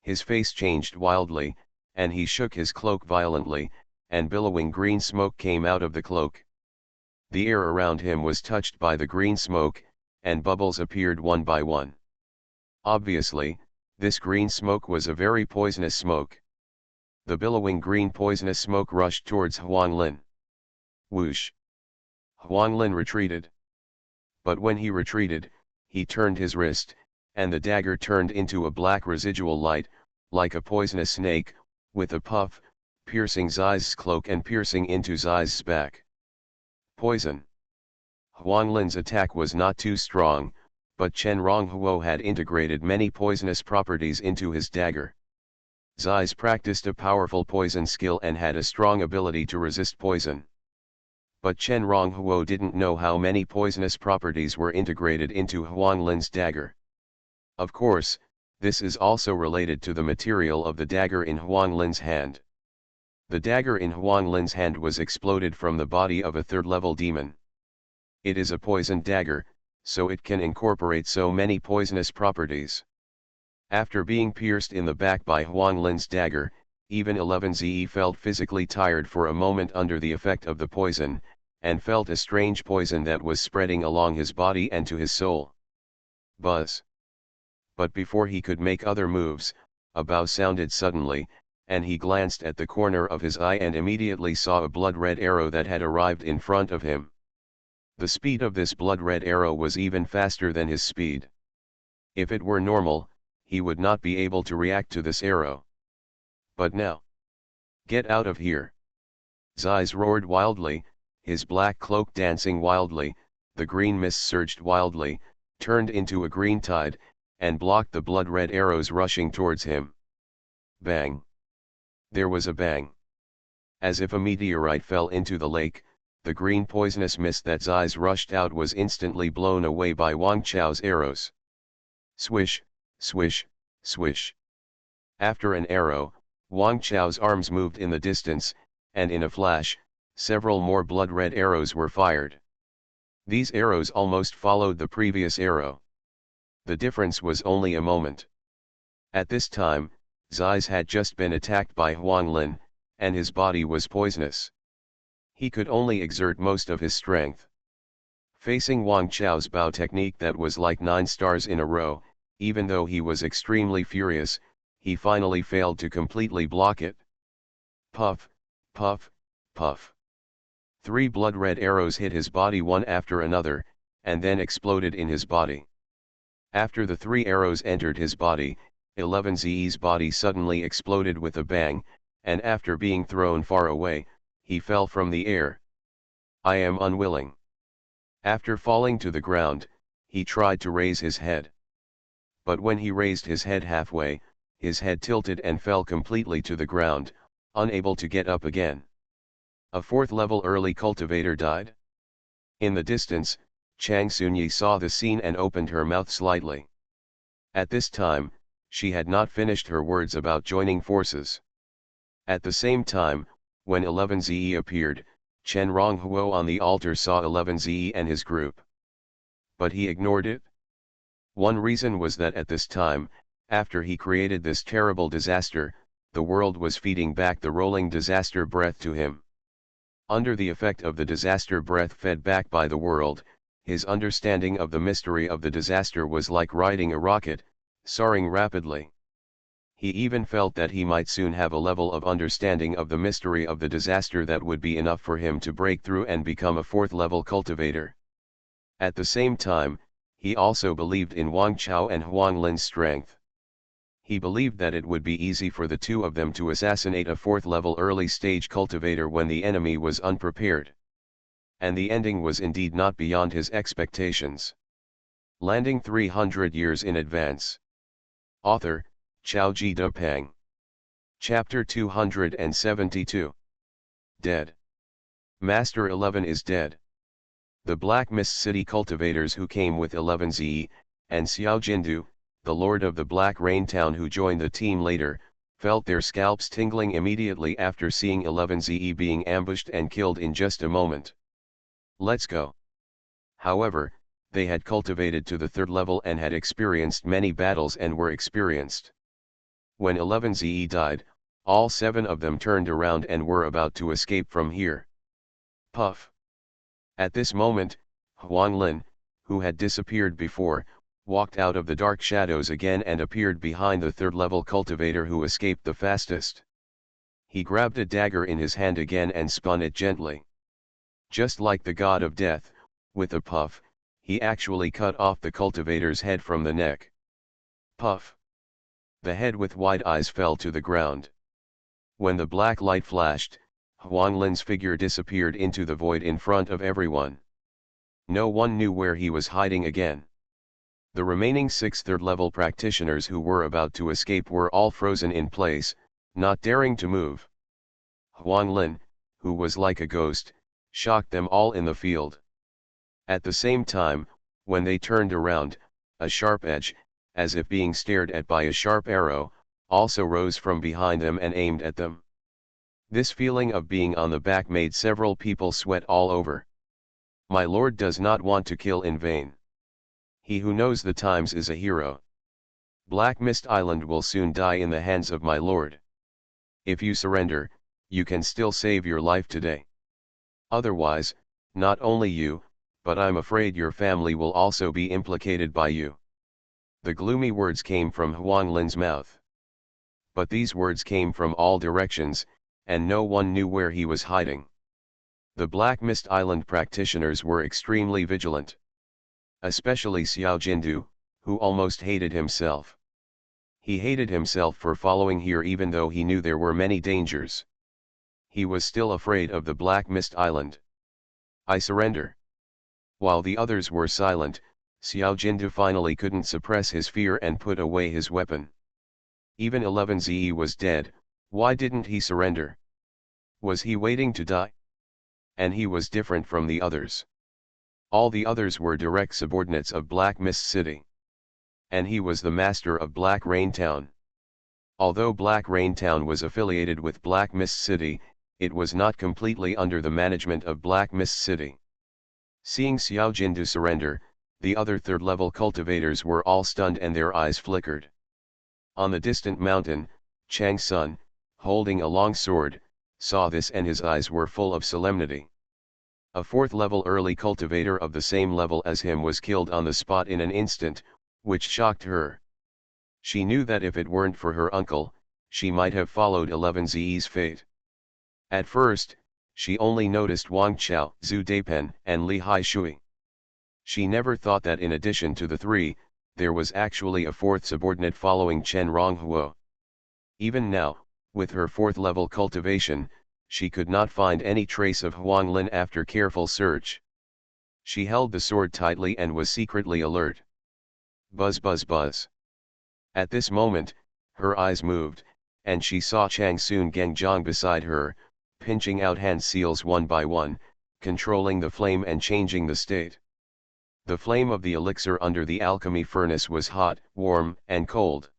His face changed wildly, and he shook his cloak violently, and billowing green smoke came out of the cloak. The air around him was touched by the green smoke, and bubbles appeared one by one. Obviously, this green smoke was a very poisonous smoke. The billowing green poisonous smoke rushed towards Huang Lin. Whoosh! Huang Lin retreated. But when he retreated, he turned his wrist, and the dagger turned into a black residual light, like a poisonous snake, with a puff, piercing Zeiss' cloak and piercing into Zeiss' back. Poison. Huang Lin's attack was not too strong, but Chen Ronghuo had integrated many poisonous properties into his dagger. Zeiss practiced a powerful poison skill and had a strong ability to resist poison. But Chen Ronghuo didn't know how many poisonous properties were integrated into Huang Lin's dagger. Of course, this is also related to the material of the dagger in Huang Lin's hand. The dagger in Huang Lin's hand was exploded from the body of a third-level demon. It is a poisoned dagger, so it can incorporate so many poisonous properties. After being pierced in the back by Huang Lin's dagger, even 11ze felt physically tired for a moment under the effect of the poison, and felt a strange poison that was spreading along his body and to his soul. Buzz. But before he could make other moves, a bow sounded suddenly, and he glanced at the corner of his eye and immediately saw a blood-red arrow that had arrived in front of him. The speed of this blood-red arrow was even faster than his speed. If it were normal, he would not be able to react to this arrow. But now. Get out of here! Zeiss roared wildly, his black cloak dancing wildly, the green mist surged wildly, turned into a green tide, and blocked the blood-red arrows rushing towards him. Bang! There was a bang. As if a meteorite fell into the lake, the green poisonous mist that Zeiss rushed out was instantly blown away by Wang Chao's arrows. Swish, swish, swish. After an arrow, Wang Chao's arms moved in the distance, and in a flash, several more blood-red arrows were fired. These arrows almost followed the previous arrow. The difference was only a moment. At this time, Zeiss had just been attacked by Huang Lin, and his body was poisonous. He could only exert most of his strength. Facing Wang Chao's bow technique that was like 9 stars in a row, even though he was extremely furious, he finally failed to completely block it. Puff, puff, puff. 3 blood-red arrows hit his body one after another, and then exploded in his body. After the 3 arrows entered his body, 11ze's body suddenly exploded with a bang, and after being thrown far away, he fell from the air. I am unwilling. After falling to the ground, he tried to raise his head. But when he raised his head halfway, his head tilted and fell completely to the ground, unable to get up again. A 4th-level early cultivator died. In the distance, Chang Sunyi saw the scene and opened her mouth slightly. At this time, she had not finished her words about joining forces. At the same time, when 11ze appeared, Chen Ronghuo on the altar saw 11ze and his group. But he ignored it. One reason was that at this time, after he created this terrible disaster, the world was feeding back the rolling disaster breath to him. Under the effect of the disaster breath fed back by the world, his understanding of the mystery of the disaster was like riding a rocket, soaring rapidly. He even felt that he might soon have a level of understanding of the mystery of the disaster that would be enough for him to break through and become a 4th-level cultivator. At the same time, he also believed in Wang Chao and Huang Lin's strength. He believed that it would be easy for the two of them to assassinate a 4th-level early-stage cultivator when the enemy was unprepared. And the ending was indeed not beyond his expectations. Landing 300 years in advance. Author, Xiaoji Depeng. Chapter 272. Dead. Master 11 is dead. The Black Mist City cultivators who came with 11ze, and Xiao Jindu, the lord of the Black Rain Town who joined the team later, felt their scalps tingling immediately after seeing 11ze being ambushed and killed in just a moment. Let's go. However, they had cultivated to the 3rd level and had experienced many battles and were experienced. When 11ze died, all 7 of them turned around and were about to escape from here. Puff. At this moment, Huang Lin, who had disappeared before, walked out of the dark shadows again and appeared behind the 3rd-level cultivator who escaped the fastest. He grabbed a dagger in his hand again and spun it gently. Just like the god of death, with a puff, he actually cut off the cultivator's head from the neck. Puff. The head with wide eyes fell to the ground. When the black light flashed, Huang Lin's figure disappeared into the void in front of everyone. No one knew where he was hiding again. The remaining 6 3rd-level practitioners who were about to escape were all frozen in place, not daring to move. Huang Lin, who was like a ghost, shocked them all in the field. At the same time, when they turned around, a sharp edge, as if being stared at by a sharp arrow, also rose from behind them and aimed at them. This feeling of being on the back made several people sweat all over. My lord does not want to kill in vain. He who knows the times is a hero. Black Mist Island will soon die in the hands of my lord. If you surrender, you can still save your life today. Otherwise, not only you, but I'm afraid your family will also be implicated by you. The gloomy words came from Xuanhuan's mouth. But these words came from all directions, and no one knew where he was hiding. The Black Mist Island practitioners were extremely vigilant. Especially Xiao Jindu, who almost hated himself. He hated himself for following here even though he knew there were many dangers. He was still afraid of the Black Mist Island. I surrender. While the others were silent, Xiao Jindu finally couldn't suppress his fear and put away his weapon. Even 11ze was dead, why didn't he surrender? Was he waiting to die? And he was different from the others. All the others were direct subordinates of Black Mist City. And he was the master of Black Rain Town. Although Black Rain Town was affiliated with Black Mist City, it was not completely under the management of Black Mist City. Seeing Xiao Jindu surrender, the other third-level cultivators were all stunned and their eyes flickered. On the distant mountain, Chang Sun, holding a long sword, saw this and his eyes were full of solemnity. A fourth-level early cultivator of the same level as him was killed on the spot in an instant, which shocked her. She knew that if it weren't for her uncle, she might have followed 11ze's fate. At first, she only noticed Wang Chao, Zhu Daipen, and Li Haishui. She never thought that in addition to the three, there was actually a fourth subordinate following Chen Ronghuo. Even now, with her fourth-level cultivation, she could not find any trace of Huang Lin after careful search. She held the sword tightly and was secretly alert. Buzz buzz buzz. At this moment, her eyes moved, and she saw Chang Sun Gengjiang beside her, pinching out hand seals one by one, controlling the flame and changing the state. The flame of the elixir under the alchemy furnace was hot, warm, and cold.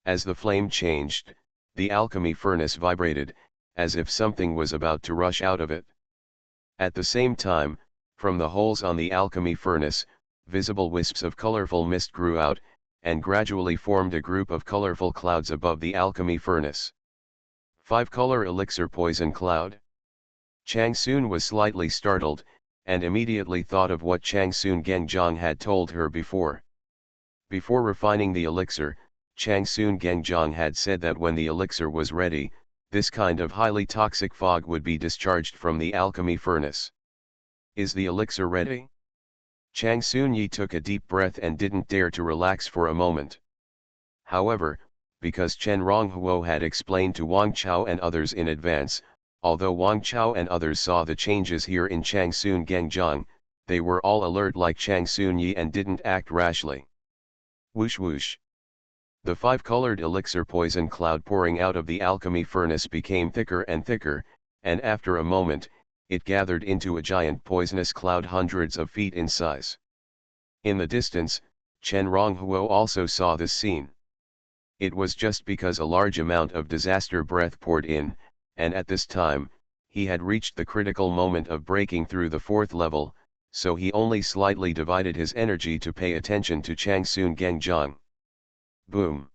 As the flame changed, the alchemy furnace vibrated, as if something was about to rush out of it. At the same time, from the holes on the alchemy furnace, visible wisps of colorful mist grew out, and gradually formed a group of colorful clouds above the alchemy furnace. 5-color elixir poison cloud. Chang Sun was slightly startled, and immediately thought of what Chang Sun Gengjiang had told her before. Before refining the elixir, Chang Sun Gengjiang had said that when the elixir was ready, this kind of highly toxic fog would be discharged from the alchemy furnace. Is the elixir ready? Chang Sun Yi took a deep breath and didn't dare to relax for a moment. However, because Chen Ronghuo had explained to Wang Chao and others in advance, although Wang Chao and others saw the changes here in Chang Sun Gengjiang, they were all alert like Chang Sun Yi and didn't act rashly. Whoosh whoosh. The 5-colored elixir poison cloud pouring out of the alchemy furnace became thicker and thicker, and after a moment, it gathered into a giant poisonous cloud hundreds of feet in size. In the distance, Chen Ronghuo also saw this scene. It was just because a large amount of disaster breath poured in, and at this time, he had reached the critical moment of breaking through the fourth level, so he only slightly divided his energy to pay attention to Chang Sun Gengjiang. Boom!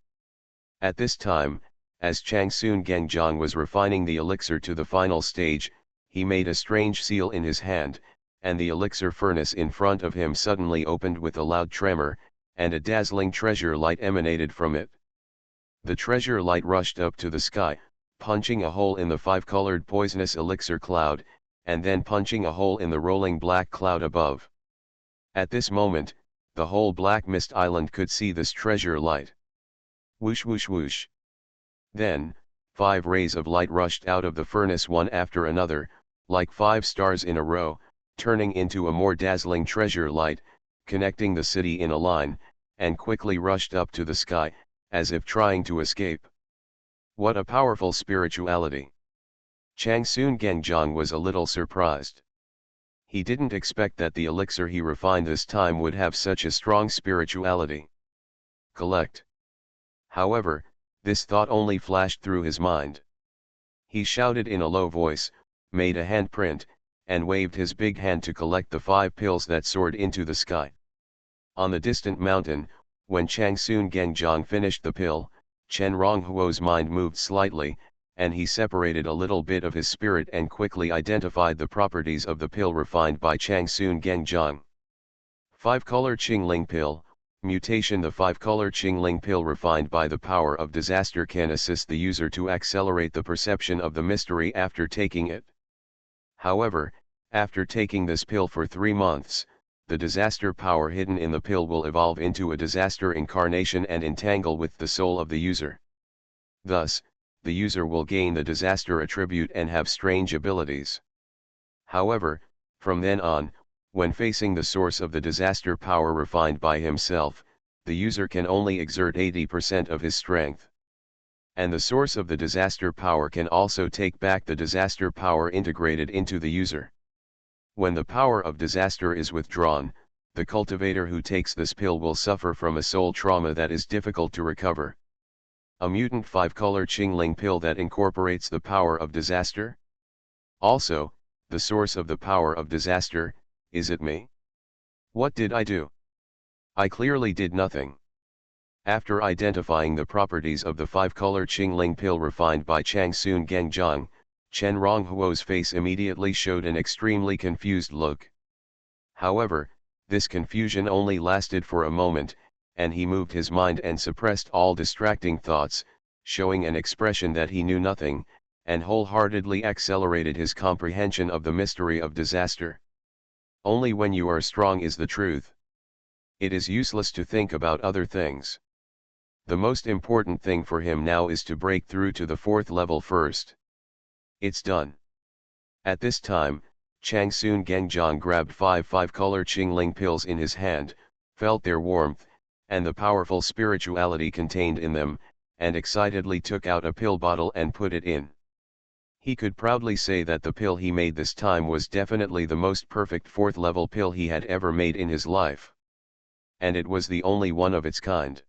At this time, as Chang Sun Gengjiang was refining the elixir to the final stage, he made a strange seal in his hand, and the elixir furnace in front of him suddenly opened with a loud tremor, and a dazzling treasure light emanated from it. The treasure light rushed up to the sky, punching a hole in the 5-colored poisonous elixir cloud, and then punching a hole in the rolling black cloud above. At this moment, the whole Black Mist Island could see this treasure light. Whoosh whoosh whoosh. Then, 5 rays of light rushed out of the furnace one after another, like 5 stars in a row, turning into a more dazzling treasure light, connecting the city in a line, and quickly rushed up to the sky, as if trying to escape. What a powerful spirituality! Chang Sun Gengjiang was a little surprised. He didn't expect that the elixir he refined this time would have such a strong spirituality. Collect. However, this thought only flashed through his mind. He shouted in a low voice, made a handprint, and waved his big hand to collect the 5 pills that soared into the sky. On the distant mountain, when Chang Soon Genjiang finished the pill, Chen Ronghuo's mind moved slightly, and he separated a little bit of his spirit and quickly identified the properties of the pill refined by Chang Soon Genjiang. 5-color Qingling pill, mutation. The 5-color Qingling pill refined by the power of disaster can assist the user to accelerate the perception of the mystery after taking it. However, after taking this pill for 3 months, the disaster power hidden in the pill will evolve into a disaster incarnation and entangle with the soul of the user. Thus, the user will gain the disaster attribute and have strange abilities. However, from then on, when facing the source of the disaster power refined by himself, the user can only exert 80% of his strength. And the source of the disaster power can also take back the disaster power integrated into the user. When the power of disaster is withdrawn, the cultivator who takes this pill will suffer from a soul trauma that is difficult to recover. A mutant 5-color Qingling pill that incorporates the power of disaster? Also, the source of the power of disaster, is it me? What did I do? I clearly did nothing. After identifying the properties of the 5-color Qingling pill refined by Chang Soon Genjiang, Chen Ronghuo's face immediately showed an extremely confused look. However, this confusion only lasted for a moment, and he moved his mind and suppressed all distracting thoughts, showing an expression that he knew nothing, and wholeheartedly accelerated his comprehension of the mystery of disaster. Only when you are strong is the truth. It is useless to think about other things. The most important thing for him now is to break through to the 4th level first. It's done. At this time, Chang Soon Genjiang grabbed 5-color Qingling pills in his hand, felt their warmth, and the powerful spirituality contained in them, and excitedly took out a pill bottle and put it in. He could proudly say that the pill he made this time was definitely the most perfect 4th level pill he had ever made in his life. And it was the only one of its kind.